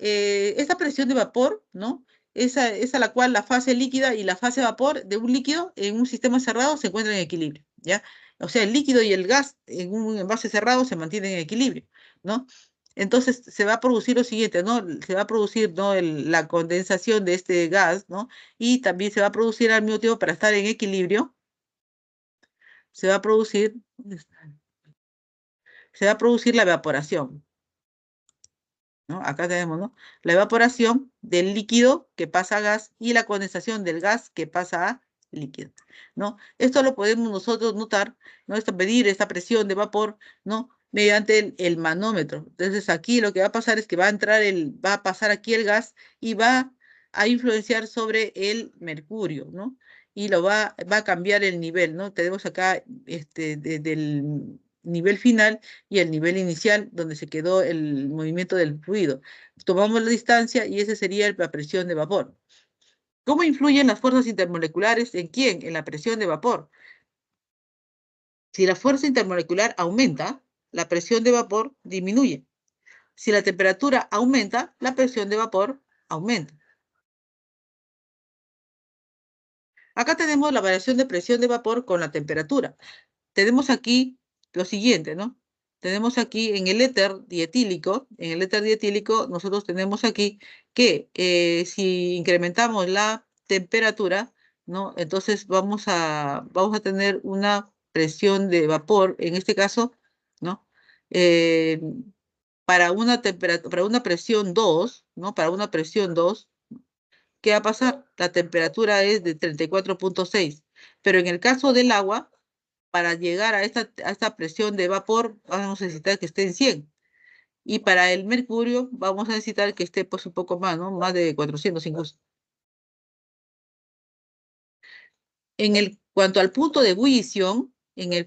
A: Esta presión de vapor, ¿no? Es a la cual la fase líquida y la fase vapor de un líquido en un sistema cerrado se encuentran en equilibrio, ¿ya? O sea, el líquido y el gas en un envase cerrado se mantienen en equilibrio, ¿no? Entonces se va a producir lo siguiente, ¿no? Se va a producir, ¿no? La condensación de este gas, ¿no? Y también se va a producir al mismo tiempo, para estar en equilibrio, se va a producir, ¿dónde está? Se va a producir la evaporación, ¿no? Acá tenemos, ¿no? La evaporación del líquido que pasa a gas y la condensación del gas que pasa a líquido, ¿no? Esto lo podemos nosotros notar, ¿no? Medir esta presión de vapor, ¿no? Mediante el manómetro. Entonces aquí lo que va a pasar es que va a pasar aquí el gas y va a influenciar sobre el mercurio, ¿no? Y va a cambiar el nivel, ¿no? Tenemos acá del nivel final y el nivel inicial donde se quedó el movimiento del fluido. Tomamos la distancia y esa sería la presión de vapor. ¿Cómo influyen las fuerzas intermoleculares en quién? En la presión de vapor. Si la fuerza intermolecular aumenta, la presión de vapor disminuye. Si la temperatura aumenta, la presión de vapor aumenta. Acá tenemos la variación de presión de vapor con la temperatura. Tenemos aquí lo siguiente, ¿no? Tenemos aquí en el éter dietílico nosotros tenemos aquí que si incrementamos la temperatura, ¿no? Entonces vamos a tener una presión de vapor, en este caso, ¿no? Eh, para una presión 2, ¿no? Para una presión 2, ¿qué va a pasar? La temperatura es de 34,6, pero en el caso del agua, para llegar a esta presión de vapor, vamos a necesitar que esté en 100. Y para el mercurio, vamos a necesitar que esté pues un poco más, ¿no? Más de 400 incluso. Cuanto al punto de ebullición,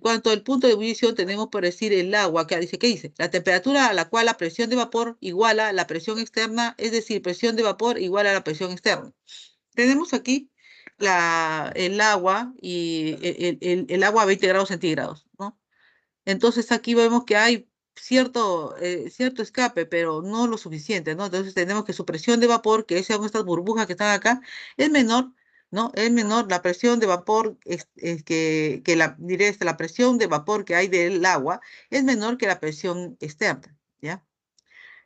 A: cuanto al punto de ebullición, tenemos por decir el agua, que dice, ¿qué dice? La temperatura a la cual la presión de vapor iguala la presión externa, es decir, presión de vapor igual a la presión externa. Tenemos aquí el agua y el agua a 20 grados centígrados, ¿no? Entonces aquí vemos que hay cierto escape, pero no lo suficiente, ¿no? Entonces tenemos que su presión de vapor, que son estas burbujas que están acá, es menor, ¿no? Es menor la presión de vapor, la presión de vapor que hay del agua es menor que la presión externa, ¿ya?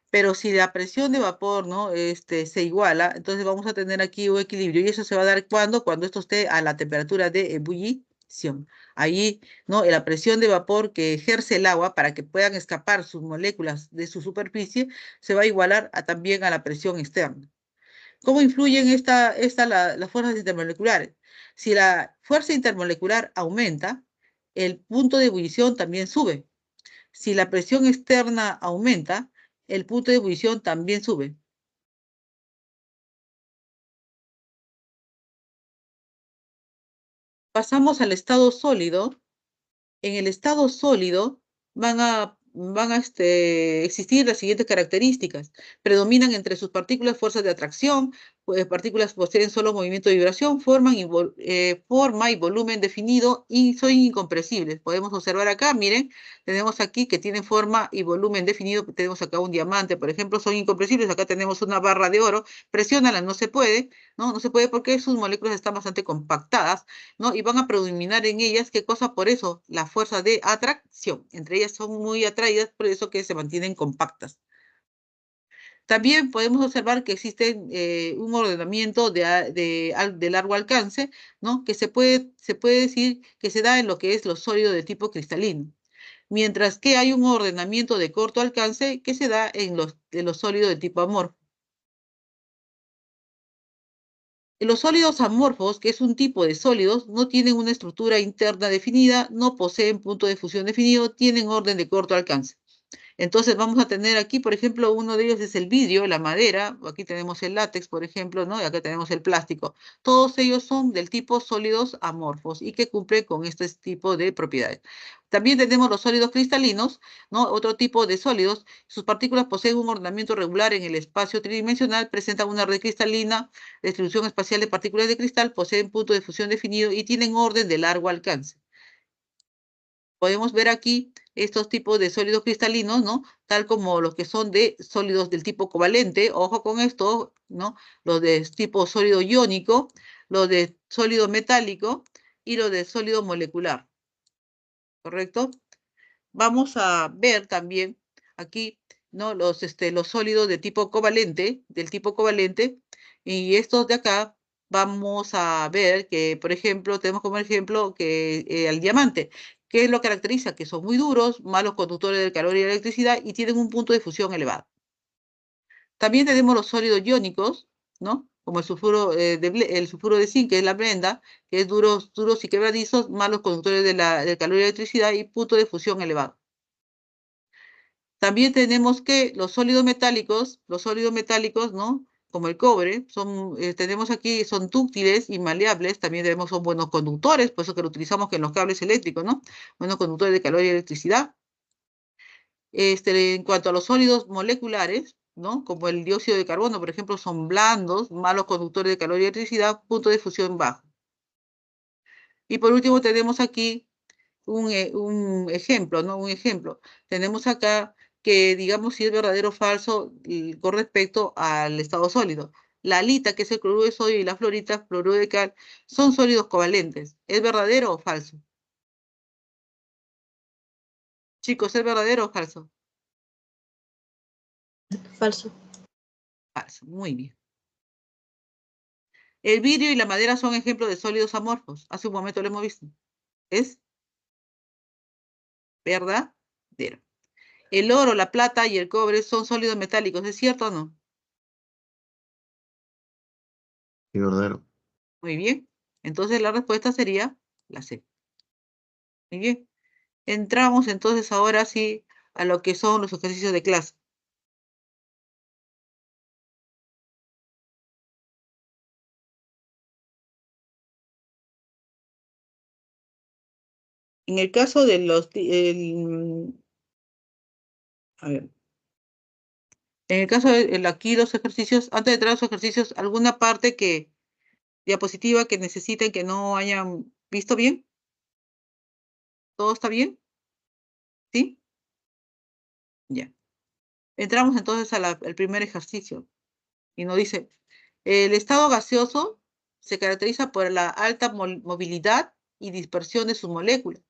A: Pero si la presión de vapor, ¿no? Se iguala, entonces vamos a tener aquí un equilibrio. ¿Y eso se va a dar cuando? Cuando esto esté a la temperatura de ebullición. Ahí, ¿no? La presión de vapor que ejerce el agua para que puedan escapar sus moléculas de su superficie se va a igualar también a la presión externa. ¿Cómo influyen las fuerzas intermoleculares? Si la fuerza intermolecular aumenta, el punto de ebullición también sube. Si la presión externa aumenta, el punto de ebullición también sube. Pasamos al estado sólido. En el estado sólido existir las siguientes características. Predominan entre sus partículas fuerzas de atracción, partículas poseen solo movimiento de vibración, forma y volumen definido y son incompresibles. Podemos observar acá, miren, tenemos aquí que tienen forma y volumen definido. Tenemos acá un diamante, por ejemplo, son incompresibles. Acá tenemos una barra de oro, presiónala, no se puede, ¿no? No se puede porque sus moléculas están bastante compactadas, ¿no? Y van a predominar en ellas, ¿qué cosa? Por eso, la fuerza de atracción. Entre ellas son muy atraídas, por eso que se mantienen compactas. También podemos observar que existe un ordenamiento de largo alcance, ¿no? Que se puede decir que se da en lo que es los sólidos de tipo cristalino, mientras que hay un ordenamiento de corto alcance que se da en los sólidos de tipo amorfo. Los sólidos amorfos, que es un tipo de sólidos, no tienen una estructura interna definida, no poseen punto de fusión definido, tienen orden de corto alcance. Entonces vamos a tener aquí, por ejemplo, uno de ellos es el vidrio, la madera, aquí tenemos el látex, por ejemplo, ¿no? Y acá tenemos el plástico. Todos ellos son del tipo sólidos amorfos y que cumplen con este tipo de propiedades. También tenemos los sólidos cristalinos, ¿no? Otro tipo de sólidos. Sus partículas poseen un ordenamiento regular en el espacio tridimensional, presentan una red cristalina, distribución espacial de partículas de cristal, poseen punto de fusión definido y tienen orden de largo alcance. Podemos ver aquí estos tipos de sólidos cristalinos, ¿no? Tal como los que son de sólidos del tipo covalente, ojo con esto, ¿no? Los de tipo sólido iónico, los de sólido metálico y los de sólido molecular, ¿correcto? Vamos a ver también aquí, ¿no? Los sólidos de tipo covalente, del tipo covalente, y estos de acá vamos a ver que, por ejemplo, tenemos como ejemplo que el diamante, ¿qué lo caracteriza? Que son muy duros, malos conductores del calor y la electricidad y tienen un punto de fusión elevado. También tenemos los sólidos iónicos, ¿no? Como el sulfuro de zinc, que es la brenda, que es duros y quebradizos, malos conductores del calor y la electricidad y punto de fusión elevado. También tenemos que los sólidos metálicos, ¿no? Como el cobre, tenemos aquí, son dúctiles y maleables, también son buenos conductores, por eso que lo utilizamos en los cables eléctricos, ¿no? Buenos conductores de calor y electricidad. En cuanto a los sólidos moleculares, ¿no? Como el dióxido de carbono, por ejemplo, son blandos, malos conductores de calor y electricidad, punto de fusión bajo. Y por último tenemos aquí un ejemplo, ¿no? Un ejemplo. Tenemos acá que digamos si es verdadero o falso con respecto al estado sólido. La halita, que es el cloruro de sodio, y la florita, fluoruro de cal, son sólidos covalentes. ¿Es verdadero o falso? Chicos, ¿es verdadero o falso?
B: Falso.
A: Falso, muy bien. El vidrio y la madera son ejemplos de sólidos amorfos. Hace un momento lo hemos visto. ¿Es verdadero? El oro, la plata y el cobre son sólidos metálicos. ¿Es cierto o no?
C: Sí, verdadero.
A: Muy bien. Entonces la respuesta sería la C. Muy bien. Entramos entonces ahora sí a lo que son los ejercicios de clase. En el caso de a ver, en el caso de aquí los ejercicios, antes de entrar a los ejercicios, ¿alguna parte diapositiva que necesiten que no hayan visto bien? ¿Todo está bien? ¿Sí? Ya. Entramos entonces al primer ejercicio. Y nos dice, el estado gaseoso se caracteriza por la alta movilidad y dispersión de sus moléculas,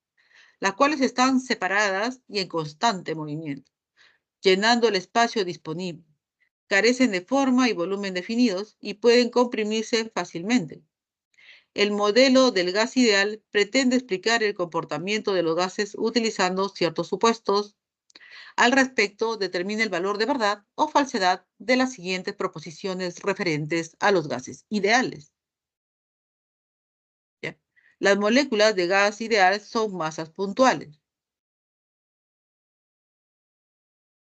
A: las cuales están separadas y en constante movimiento, llenando el espacio disponible. Carecen de forma y volumen definidos y pueden comprimirse fácilmente. El modelo del gas ideal pretende explicar el comportamiento de los gases utilizando ciertos supuestos. Al respecto, determina el valor de verdad o falsedad de las siguientes proposiciones referentes a los gases ideales. ¿Ya? Las moléculas de gas ideal son masas puntuales.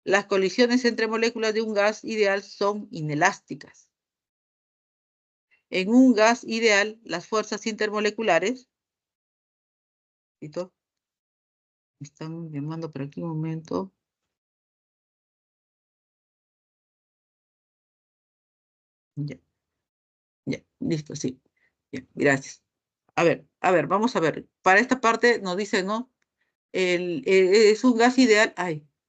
A: Las colisiones entre moléculas de un gas ideal son inelásticas. En un gas ideal, las fuerzas intermoleculares, ¿listo? Me están llamando por aquí un momento. Ya. Listo, sí. Bien, gracias. A ver, vamos a ver. Para esta parte nos dice, ¿no? Es un gas ideal,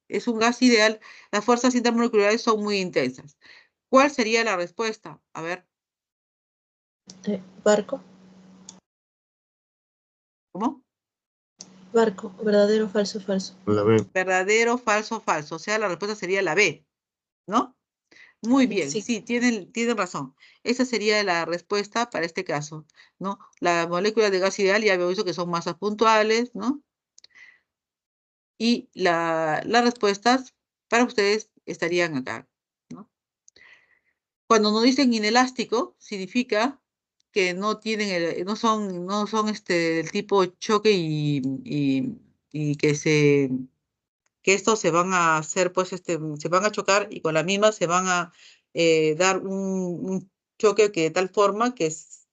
A: es un gas ideal, las fuerzas intermoleculares son muy intensas. ¿Cuál sería la respuesta? A ver,
B: Barco,
A: ¿cómo?
B: barco, verdadero, falso, falso.
C: La B.
A: Verdadero, falso, falso. O sea, la respuesta sería la B, ¿no? Muy bien,
B: Sí,
A: sí, tienen razón. Esa sería la respuesta para este caso, ¿no? Las moléculas de gas ideal ya habíamos visto que son masas puntuales, ¿no? Y las respuestas para ustedes estarían acá, ¿no? Cuando nos dicen inelástico, significa que no tienen no son el tipo choque y que estos se van a hacer, pues, se van a chocar y con la misma se van a dar un choque que de tal forma que es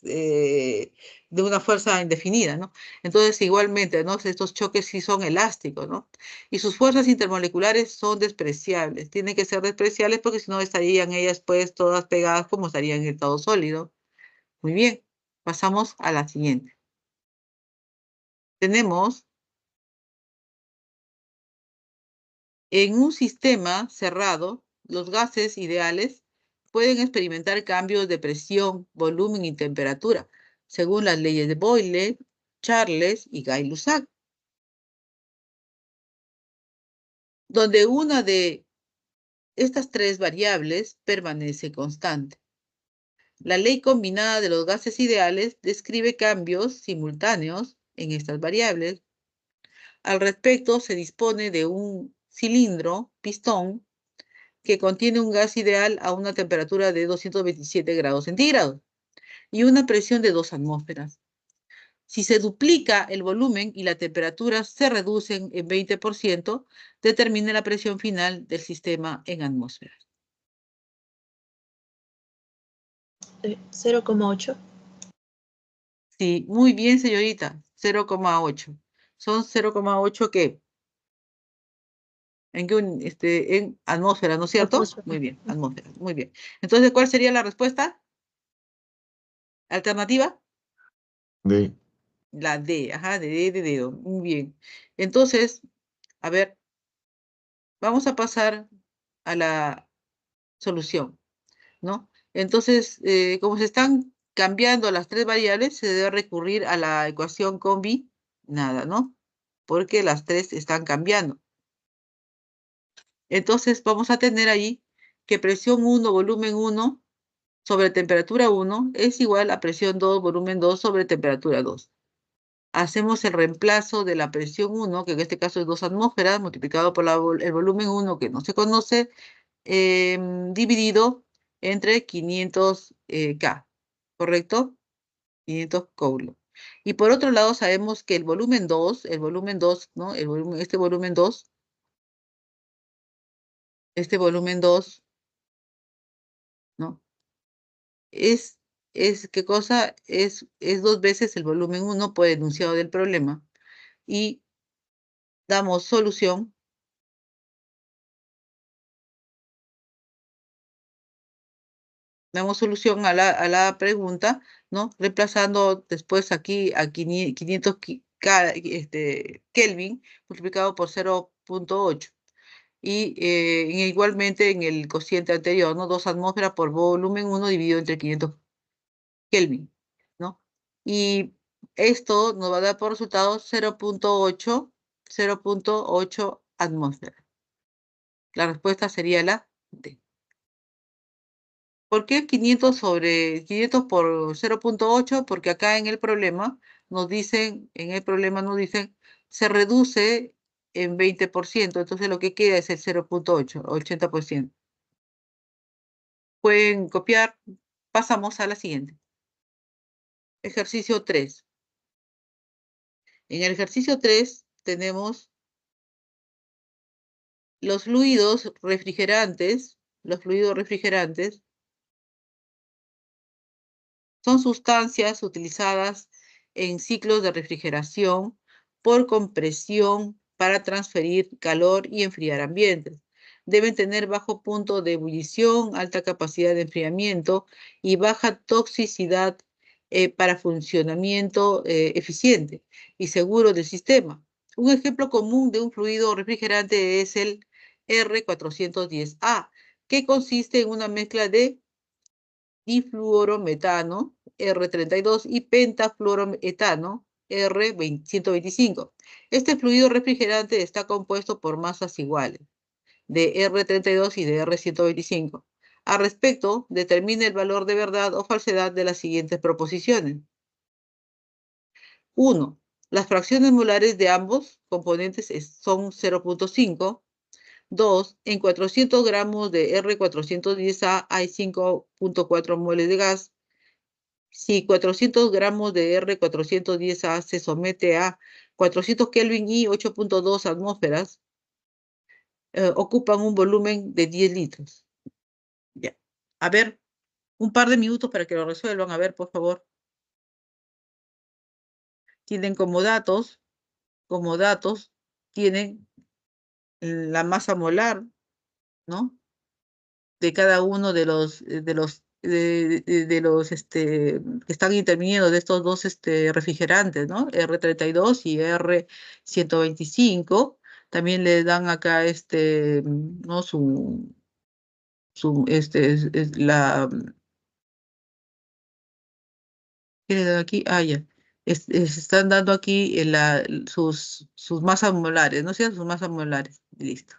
A: de una fuerza indefinida, ¿no? Entonces, igualmente, ¿no? Estos choques sí son elásticos, ¿no? Y sus fuerzas intermoleculares son despreciables. Tienen que ser despreciables porque si no estarían ellas, pues, todas pegadas como estarían en el estado sólido. Muy bien, pasamos a la siguiente. Tenemos en un sistema cerrado, los gases ideales pueden experimentar cambios de presión, volumen y temperatura, según las leyes de Boyle, Charles y Gay-Lussac, donde una de estas tres variables permanece constante. La ley combinada de los gases ideales describe cambios simultáneos en estas variables. Al respecto, se dispone de un cilindro, pistón, que contiene un gas ideal a una temperatura de 227 grados centígrados y una presión de 2 atmósferas. Si se duplica el volumen y la temperatura se reducen en 20%, determine la presión final del sistema en atmósferas.
B: 0,8.
A: Sí, muy bien, señorita, 0,8. Son 0,8 ¿qué? En atmósfera, ¿no es cierto?
B: Atmósfera.
A: Muy bien, atmósfera, muy bien. Entonces, ¿cuál sería la respuesta? ¿Alternativa?
C: D.
A: La D, ajá, de dedo. Muy bien. Entonces, a ver, vamos a pasar a la solución, ¿no? Entonces, como se están cambiando las tres variables, se debe recurrir a la ecuación combinada, ¿no? Porque las tres están cambiando. Entonces, vamos a tener ahí que presión 1, volumen 1 sobre temperatura 1 es igual a presión 2, volumen 2 sobre temperatura 2. Hacemos el reemplazo de la presión 1, que en este caso es 2 atmósferas, multiplicado por el volumen 1, que no se conoce, dividido entre 500 K, ¿correcto? 500 coulombs. Y por otro lado, sabemos que el volumen 2, ¿no? Este volumen 2, ¿no? Es, ¿qué cosa? Es 2 veces el volumen 1 por enunciado del problema. Y damos solución. Damos solución a la pregunta, ¿no? Reemplazando después aquí a 500 Kelvin multiplicado por 0,8. Y igualmente en el cociente anterior, ¿no? 2 atmósferas por volumen 1 dividido entre 500 Kelvin, ¿no? Y esto nos va a dar por resultado 0,8 atmósferas. La respuesta sería la D. ¿Por qué 500 por 0,8? Porque acá en el problema nos dicen, se reduce en 20%, entonces lo que queda es el 0,8, 80%. Pueden copiar, pasamos a la siguiente. Ejercicio 3. En el ejercicio 3 tenemos los fluidos refrigerantes. Los fluidos refrigerantes son sustancias utilizadas en ciclos de refrigeración por compresión para transferir calor y enfriar ambientes. Deben tener bajo punto de ebullición, alta capacidad de enfriamiento y baja toxicidad para funcionamiento eficiente y seguro del sistema. Un ejemplo común de un fluido refrigerante es el R410A, que consiste en una mezcla de difluorometano, R32, y pentafluoroetano, R125. Este fluido refrigerante está compuesto por masas iguales, de R32 y de R125. Al respecto, determina el valor de verdad o falsedad de las siguientes proposiciones. 1. Las fracciones molares de ambos componentes son 0.5. 2. En 400 gramos de R410A hay 5.4 moles de gas. Si 400 gramos de R410A se somete a 400 Kelvin y 8.2 atmósferas, ocupan un volumen de 10 litros. Ya. A ver, un par de minutos para que lo resuelvan. A ver, por favor. Tienen como datos, tienen la masa molar, ¿no? De cada uno que están interviniendo de estos dos refrigerantes, ¿no? R32 y R125. También le dan acá ¿no? ¿Qué le dan aquí? Ah, ya. Están dando aquí sus masas molares, ¿no? Sus masas molares. Listo.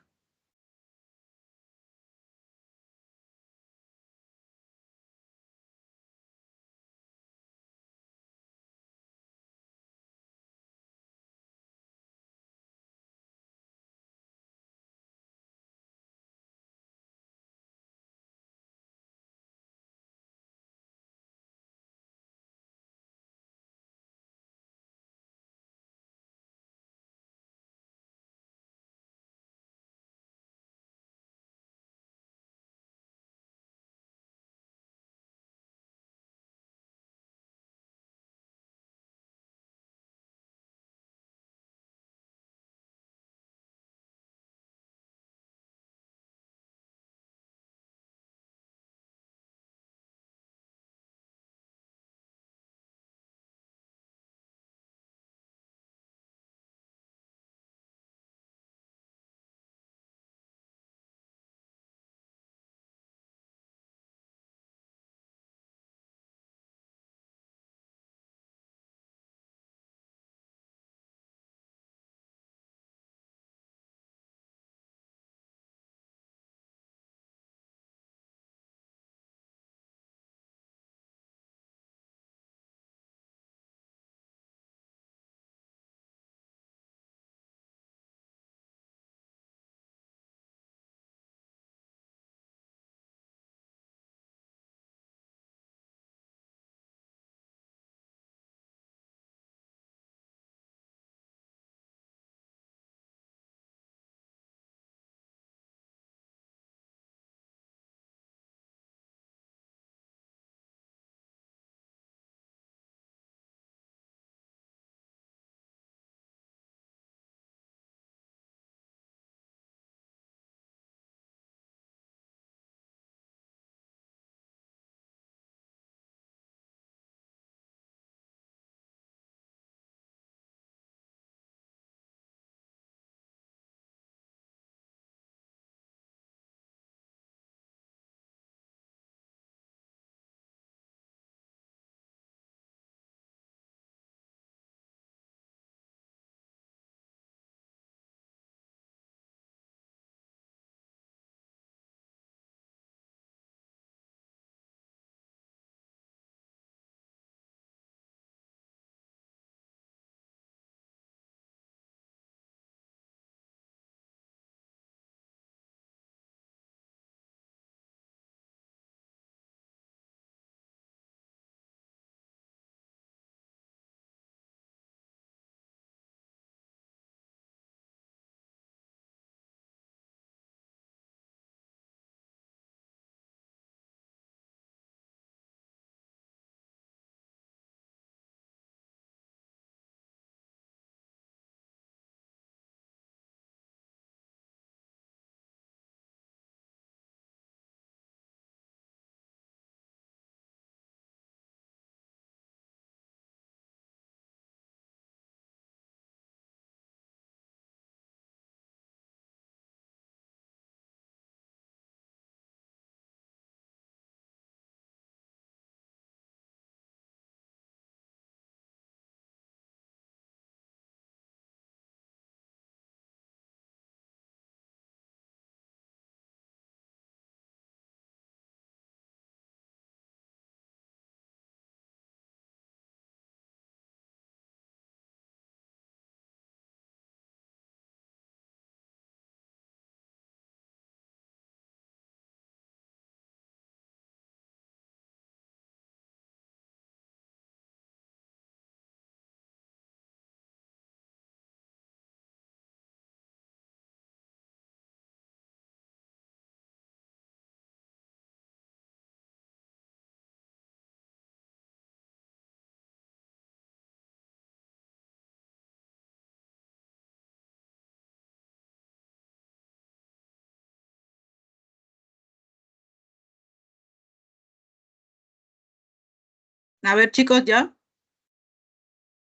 A: A ver, chicos, ¿ya?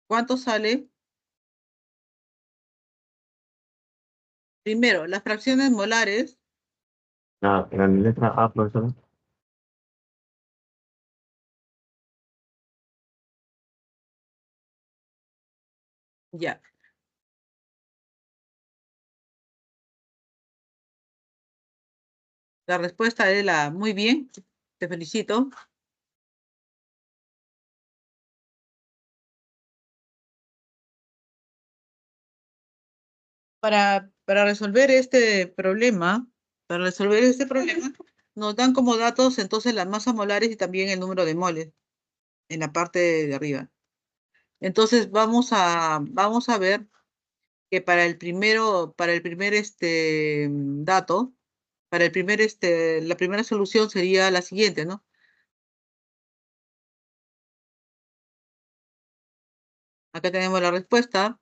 A: ¿Cuánto sale? Primero, las fracciones molares.
C: En la letra A, profesor.
A: Ya. La respuesta es la muy bien. Te felicito. Para resolver este problema, nos dan como datos entonces las masas molares y también el número de moles en la parte de arriba. Entonces vamos a ver que para el primer dato, la primera solución sería la siguiente, ¿no? Acá tenemos la respuesta.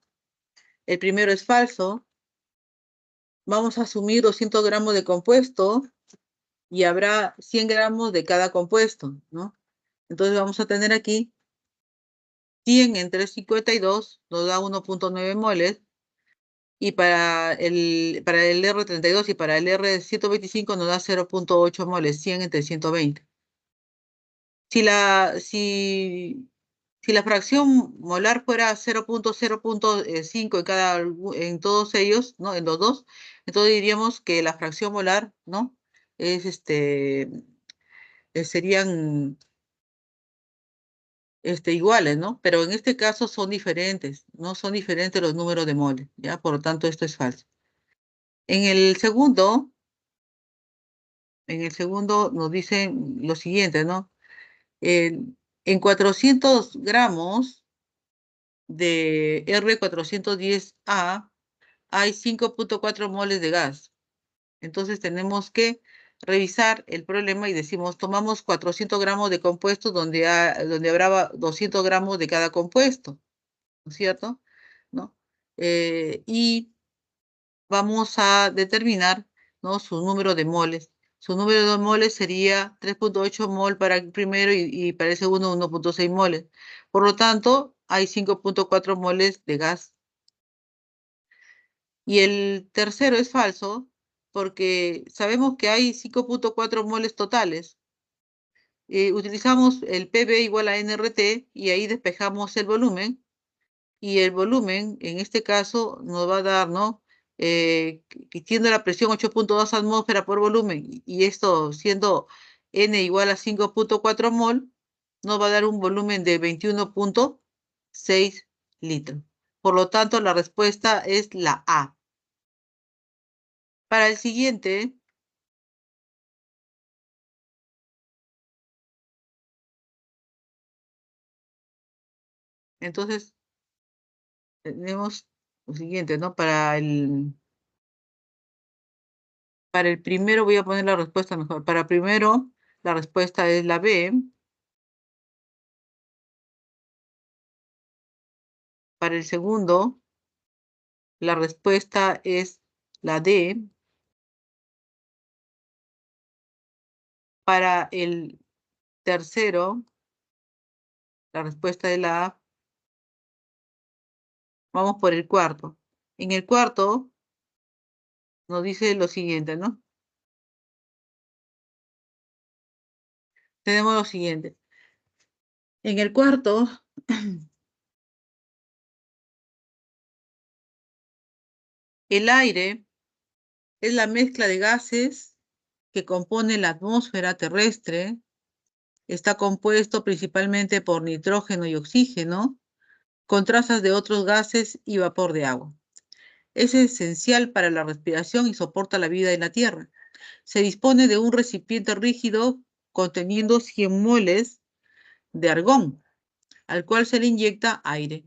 A: El primero es falso. Vamos a asumir 200 gramos de compuesto y habrá 100 gramos de cada compuesto, ¿no? Entonces vamos a tener aquí 100 entre 52 nos da 1,9 moles y para el R32 y para el R125 nos da 0,8 moles, 100 entre 120. Si la fracción molar fuera 0,5 en todos ellos, ¿no? En los dos, entonces diríamos que la fracción molar, ¿no? Es serían iguales, ¿no? Pero en este caso son diferentes, ¿no? Son diferentes los números de moles, ¿ya? Por lo tanto, esto es falso. En el segundo, nos dicen lo siguiente, ¿no? En 400 gramos de R410A hay 5,4 moles de gas. Entonces tenemos que revisar el problema y decimos, tomamos 400 gramos de compuesto donde habrá 200 gramos de cada compuesto, ¿no es cierto? ¿No? Y vamos a determinar, ¿no? Su número de moles. Su número de moles sería 3,8 mol para el primero y para el segundo 1,6 moles. Por lo tanto, hay 5,4 moles de gas. Y el tercero es falso porque sabemos que hay 5,4 moles totales. Utilizamos el PV igual a nRT y ahí despejamos el volumen. Y el volumen, en este caso, nos va a dar, ¿no? Siendo la presión 8,2 atmósfera por volumen y esto siendo N igual a 5,4 mol, nos va a dar un volumen de 21,6 litros. Por lo tanto, la respuesta es la A. Para el siguiente, entonces, tenemos lo siguiente, ¿no? Para el primero voy a poner la respuesta mejor. Para el primero, la respuesta es la B. Para el segundo, la respuesta es la D. Para el tercero, la respuesta es la A. Vamos por el cuarto. En el cuarto nos dice lo siguiente, ¿no? Tenemos lo siguiente. En el cuarto, el aire es la mezcla de gases que compone la atmósfera terrestre. Está compuesto principalmente por nitrógeno y oxígeno, con trazas de otros gases y vapor de agua. Es esencial para la respiración y soporta la vida en la Tierra. Se dispone de un recipiente rígido conteniendo 100 moles de argón, al cual se le inyecta aire,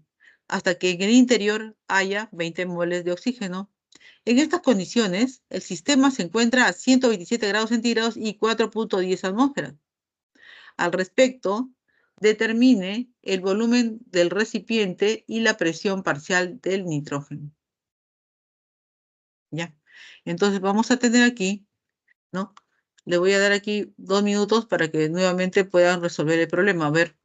A: hasta que en el interior haya 20 moles de oxígeno. En estas condiciones, el sistema se encuentra a 127 grados centígrados y 4,10 atmósferas. Al respecto, determine el volumen del recipiente y la presión parcial del nitrógeno. ¿Ya? Entonces vamos a tener aquí, ¿no? Le voy a dar aquí 2 minutos para que nuevamente puedan resolver el problema. A ver.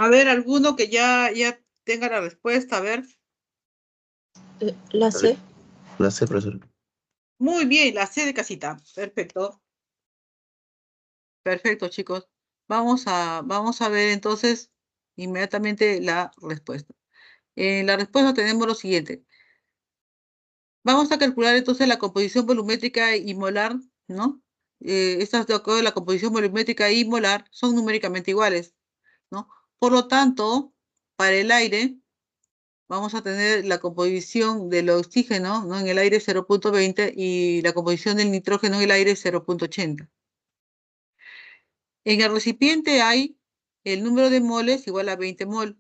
A: A ver, alguno que ya tenga la respuesta, a ver.
B: La C.
C: La C, profesor.
A: Muy bien, la C de casita. Perfecto. Perfecto, chicos. Vamos a ver entonces inmediatamente la respuesta. En la respuesta tenemos lo siguiente. Vamos a calcular entonces la composición volumétrica y molar, ¿no? Estas de acuerdo a la composición volumétrica y molar son numéricamente iguales, ¿no? Por lo tanto, para el aire, vamos a tener la composición del oxígeno, ¿no? En el aire 0,20 y la composición del nitrógeno en el aire 0,80. En el recipiente hay el número de moles igual a 20 mol,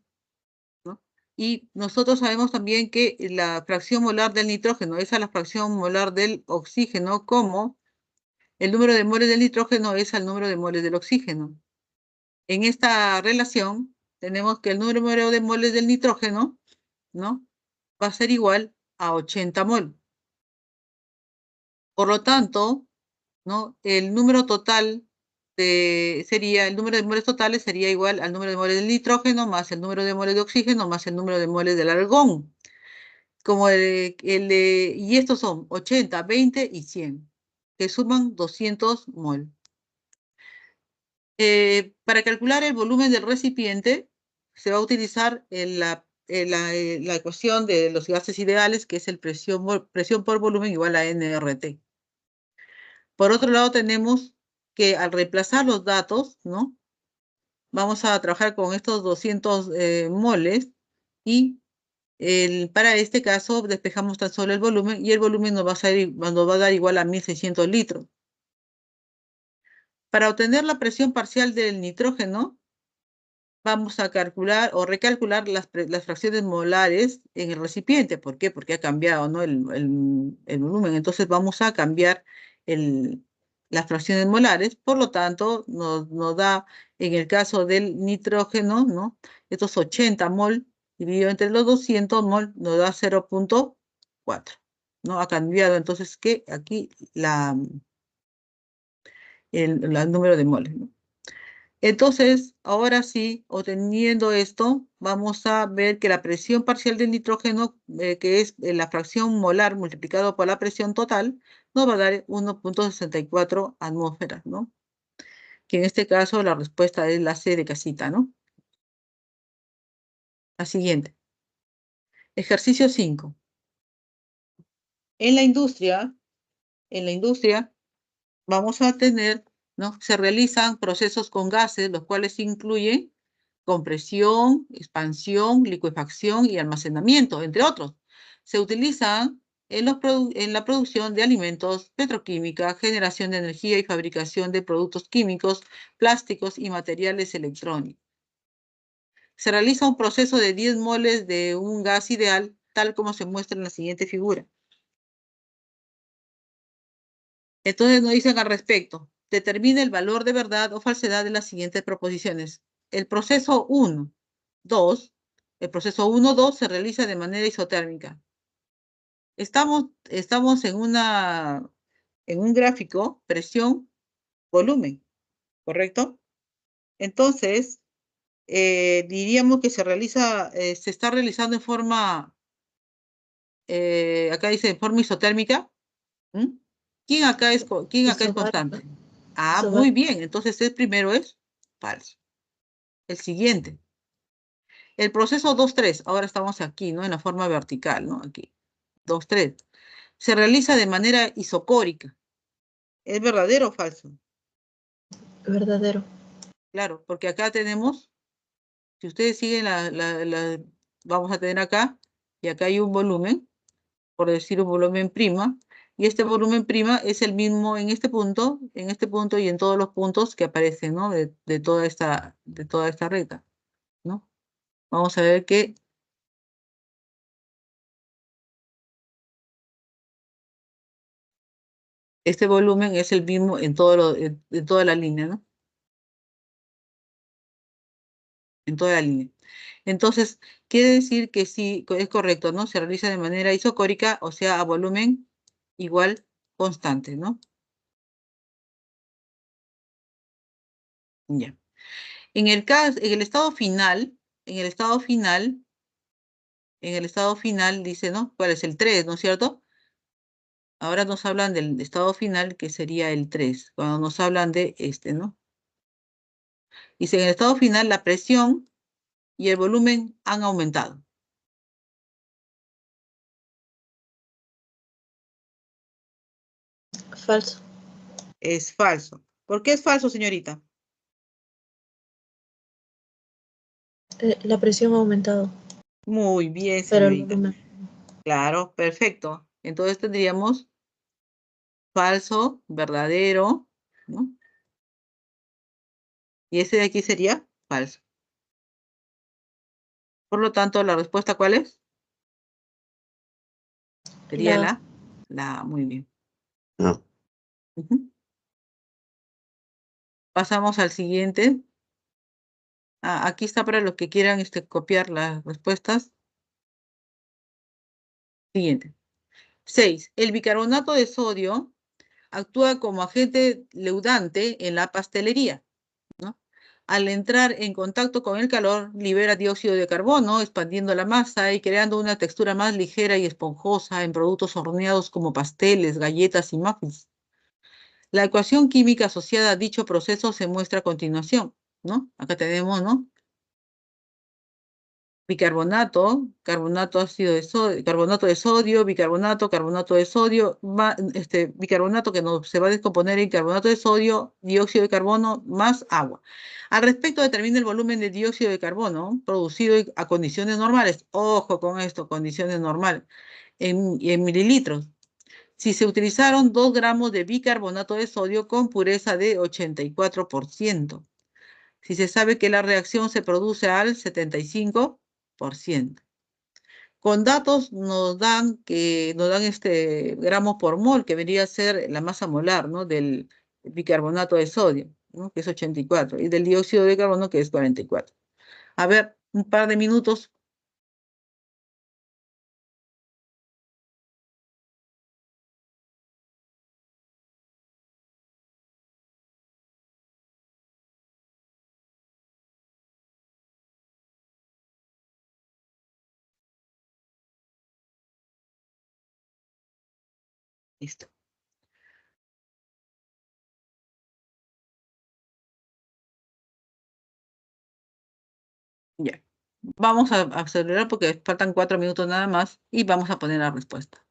A: ¿no? Y nosotros sabemos también que la fracción molar del nitrógeno es a la fracción molar del oxígeno, como el número de moles del nitrógeno es al número de moles del oxígeno. En esta relación tenemos que el número de moles del nitrógeno, ¿no? Va a ser igual a 80 mol. Por lo tanto, ¿no? El número total el número de moles totales sería igual al número de moles del nitrógeno más el número de moles de oxígeno más el número de moles del argón. Y estos son 80, 20 y 100, que suman 200 mol. Para calcular el volumen del recipiente, se va a utilizar la ecuación de los gases ideales, que es el presión por volumen igual a nRT. Por otro lado, tenemos que al reemplazar los datos, ¿no? Vamos a trabajar con estos 200 moles y para este caso despejamos tan solo el volumen y el volumen nos va a dar igual a 1600 litros. Para obtener la presión parcial del nitrógeno, vamos a calcular o recalcular las fracciones molares en el recipiente. ¿Por qué? Porque ha cambiado, ¿no? el volumen. Entonces vamos a cambiar las fracciones molares. Por lo tanto, nos da, en el caso del nitrógeno, ¿no? Estos 80 mol dividido entre los 200 mol nos da 0,4. ¿No? Ha cambiado entonces que aquí el número de moles, ¿no? Entonces, ahora sí, obteniendo esto, vamos a ver que la presión parcial del nitrógeno, que es la fracción molar multiplicado por la presión total, nos va a dar 1,64 atmósferas, ¿no? Que en este caso la respuesta es la C de casita, ¿no? La siguiente. Ejercicio 5. En la industria, vamos a tener, ¿no? Se realizan procesos con gases, los cuales incluyen compresión, expansión, licuefacción y almacenamiento, entre otros. Se utilizan en la producción de alimentos, petroquímica, generación de energía y fabricación de productos químicos, plásticos y materiales electrónicos. Se realiza un proceso de 10 moles de un gas ideal, tal como se muestra en la siguiente figura. Entonces nos dicen al respecto, determina el valor de verdad o falsedad de las siguientes proposiciones. El proceso 1, 2, el proceso 1, 2 se realiza de manera isotérmica. Estamos en un gráfico, presión, volumen, ¿correcto? Entonces, diríamos que se está realizando en forma, acá dice en forma isotérmica. ¿Mm? ¿Quién acá es constante? Ah, muy bien. Entonces el primero es falso. El siguiente. El proceso 2-3. Ahora estamos aquí, ¿no? En la forma vertical, ¿no? Aquí. 2-3. Se realiza de manera isocórica. ¿Es verdadero o falso?
B: Verdadero.
A: Claro, porque acá tenemos, si ustedes siguen vamos a tener acá, y acá hay un volumen, por decir un volumen prima, y este volumen prima es el mismo en este punto y en todos los puntos que aparecen, ¿no? De toda esta recta, ¿no? Vamos a ver que este volumen es el mismo en toda la línea, ¿no? En toda la línea. Entonces, quiere decir que sí, es correcto, ¿no? Se realiza de manera isocórica, o sea, a volumen igual constante, ¿no? Ya. En el caso, en el estado final, dice, ¿no? ¿Cuál es el 3, no es cierto? Ahora nos hablan del estado final, que sería el 3, cuando nos hablan de este, ¿no? Dice, en el estado final la presión y el volumen han aumentado.
B: Falso.
A: Es falso. ¿Por qué es falso, señorita?
B: La presión ha aumentado,
A: Muy bien,
B: pero el
A: señorita.
B: volumen.
A: Claro, perfecto. Entonces tendríamos falso, verdadero, ¿no? Y ese de aquí sería falso. Por lo tanto, ¿la respuesta cuál es? Sería
B: La
A: la A. Muy bien.
C: No.
A: Ujú. Pasamos al siguiente. Aquí está para los que quieran copiar las respuestas. Siguiente. 6. El bicarbonato de sodio actúa como agente leudante en la pastelería, ¿no? Al entrar en contacto con el calor, libera dióxido de carbono, expandiendo la masa y creando una textura más ligera y esponjosa en productos horneados como pasteles, galletas y muffins. La ecuación química asociada a dicho proceso se muestra a continuación, ¿no? Acá tenemos, ¿no? Bicarbonato, carbonato de sodio, bicarbonato, carbonato de sodio, bicarbonato que se va a descomponer en carbonato de sodio, dióxido de carbono más agua. Al respecto, determina el volumen de dióxido de carbono producido a condiciones normales. Ojo con esto, condiciones normales, en mililitros. Si se utilizaron 2 gramos de bicarbonato de sodio con pureza de 84%. Si se sabe que la reacción se produce al 75%. Con datos nos dan gramos por mol, que vendría a ser la masa molar, ¿no? Del bicarbonato de sodio, ¿no? Que es 84, y del dióxido de carbono, que es 44. A ver, un par de minutos. Listo. Ya. Vamos a acelerar porque faltan 4 minutos nada más y vamos a poner la respuesta.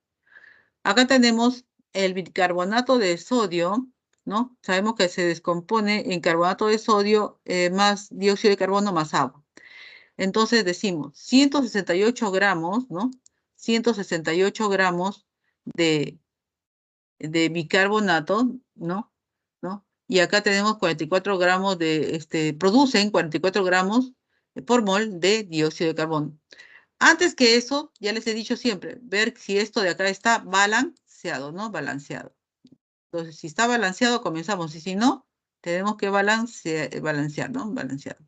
A: Acá tenemos el bicarbonato de sodio, ¿no? Sabemos que se descompone en carbonato de sodio más dióxido de carbono más agua. Entonces decimos 168 gramos, ¿no? 168 gramos de, de bicarbonato, ¿no? ¿No? Y acá tenemos 44 gramos producen 44 gramos por mol de dióxido de carbono. Antes que eso, ya les he dicho siempre, ver si esto de acá está balanceado, ¿no? Balanceado. Entonces, si está balanceado, comenzamos. Y si no, tenemos que balancear, ¿no? Balanceado.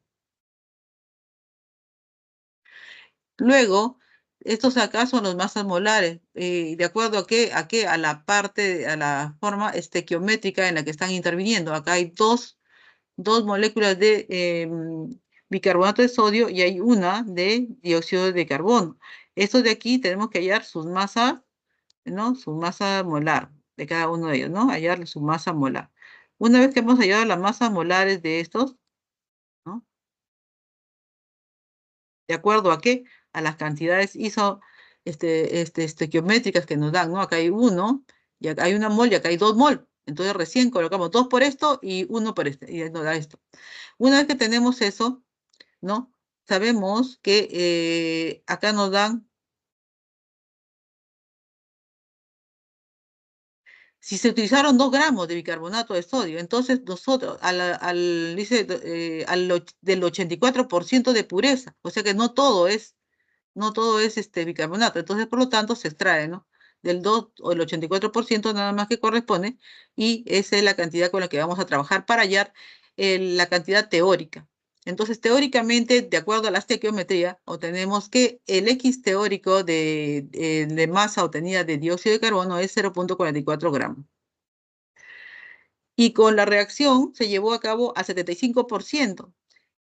A: Luego, estos acá son los masas molares. ¿De acuerdo a qué? A la parte, a la forma estequiométrica en la que están interviniendo. Acá hay dos moléculas de bicarbonato de sodio y hay una de dióxido de carbono. Estos de aquí tenemos que hallar sus masas, ¿no? Su masa molar de cada uno de ellos, ¿no? Hallar su masa molar. Una vez que hemos hallado las masas molares de estos, ¿no? ¿De acuerdo a qué? A las cantidades estequiométricas que nos dan, ¿no? Acá hay uno, y acá hay una mol y acá hay 2 mol. Entonces recién colocamos 2 por esto y 1 por este, y nos da esto. Una vez que tenemos eso, ¿no? Sabemos que acá nos dan, si se utilizaron 2 gramos de bicarbonato de sodio, entonces nosotros, dice, del 84% de pureza, o sea que no todo es bicarbonato, entonces por lo tanto se extrae, ¿no? Del 2 o el 84% nada más que corresponde, y esa es la cantidad con la que vamos a trabajar para hallar la cantidad teórica. Entonces, teóricamente, de acuerdo a la estequiometría, obtenemos que el X teórico de masa obtenida de dióxido de carbono es 0,44 gramos. Y con la reacción se llevó a cabo a 75%.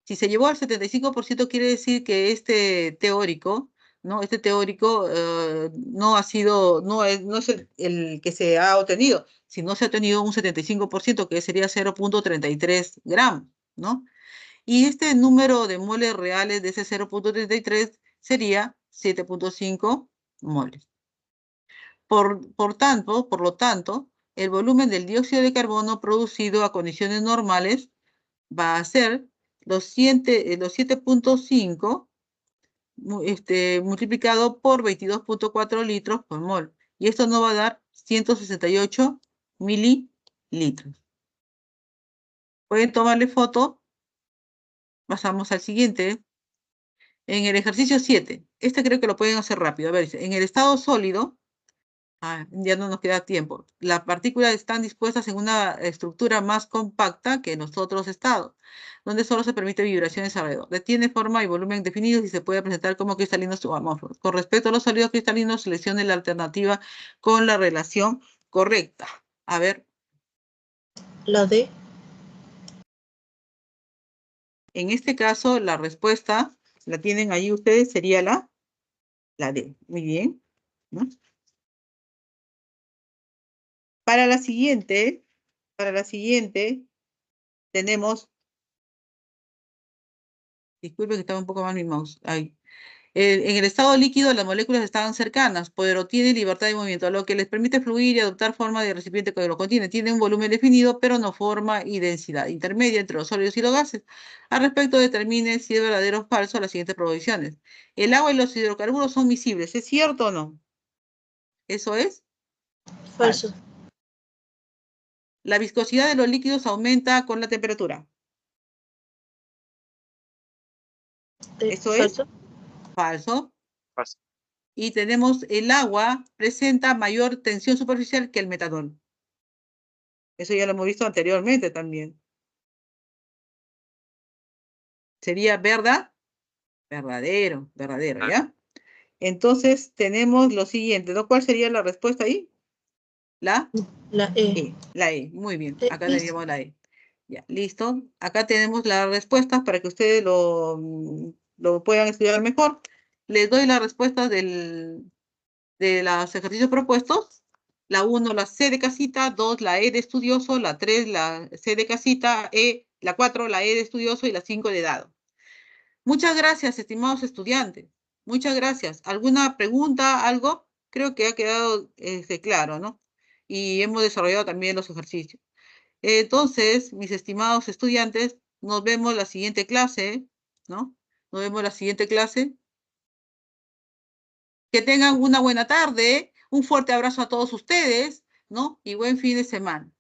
A: Si se llevó al 75% quiere decir que este teórico, ¿no? Este teórico no ha sido, no es el que se ha obtenido, sino se ha obtenido un 75%, que sería 0.33 gramos, ¿no? Y este número de moles reales de ese 0.33 sería 7.5 moles. Por lo tanto, el volumen del dióxido de carbono producido a condiciones normales va a ser los 7.5 multiplicado por 22.4 litros por mol. Y esto nos va a dar 168 mililitros. Pueden tomarle foto. Pasamos al siguiente. En el ejercicio 7, este creo que lo pueden hacer rápido. A ver, dice, en el estado sólido, ya no nos queda tiempo, las partículas están dispuestas en una estructura más compacta que en los otros estados, donde solo se permite vibraciones alrededor. Tiene forma y volumen definidos y se puede presentar como cristalinos o amorfos. Con respecto a los sólidos cristalinos, seleccione la alternativa con la relación correcta. A ver,
B: La D.
A: en este caso, la respuesta, la tienen ahí ustedes, sería la D. Muy bien, ¿no? Para la siguiente, tenemos, disculpen que estaba un poco mal mi mouse, ahí. En el estado líquido las moléculas estaban cercanas, pero tienen libertad de movimiento, lo que les permite fluir y adoptar forma de recipiente que lo contiene. Tiene un volumen definido, pero no forma y densidad intermedia entre los sólidos y los gases. Al respecto, determine si es verdadero o falso las siguientes proposiciones. El agua y los hidrocarburos son miscibles, ¿es cierto o no? ¿Eso es?
B: Falso.
A: La viscosidad de los líquidos aumenta con la temperatura. ¿Eso es?
B: Falso.
A: Falso.
C: Falso.
A: Y tenemos el agua presenta mayor tensión superficial que el metanol. Eso ya lo hemos visto anteriormente también. Sería verdad, verdadero, ¿ya? Entonces tenemos lo siguiente, ¿no? ¿Cuál sería la respuesta ahí? La
B: E.
A: La E, muy bien. Acá
B: Listo.
A: tenemos la E. Ya, listo. Acá tenemos las respuestas para que ustedes lo puedan estudiar mejor. Les doy las respuestas de los ejercicios propuestos. La 1, la C de casita, 2, la E de estudioso, la 3, la C de casita, la 4, la E de estudioso y la 5 de dado. Muchas gracias, estimados estudiantes. Muchas gracias. ¿Alguna pregunta, algo? Creo que ha quedado claro, ¿no? Y hemos desarrollado también los ejercicios. Entonces, mis estimados estudiantes, nos vemos la siguiente clase, ¿no? Nos vemos la siguiente clase. Que tengan una buena tarde, un fuerte abrazo a todos ustedes, ¿no? Y buen fin de semana.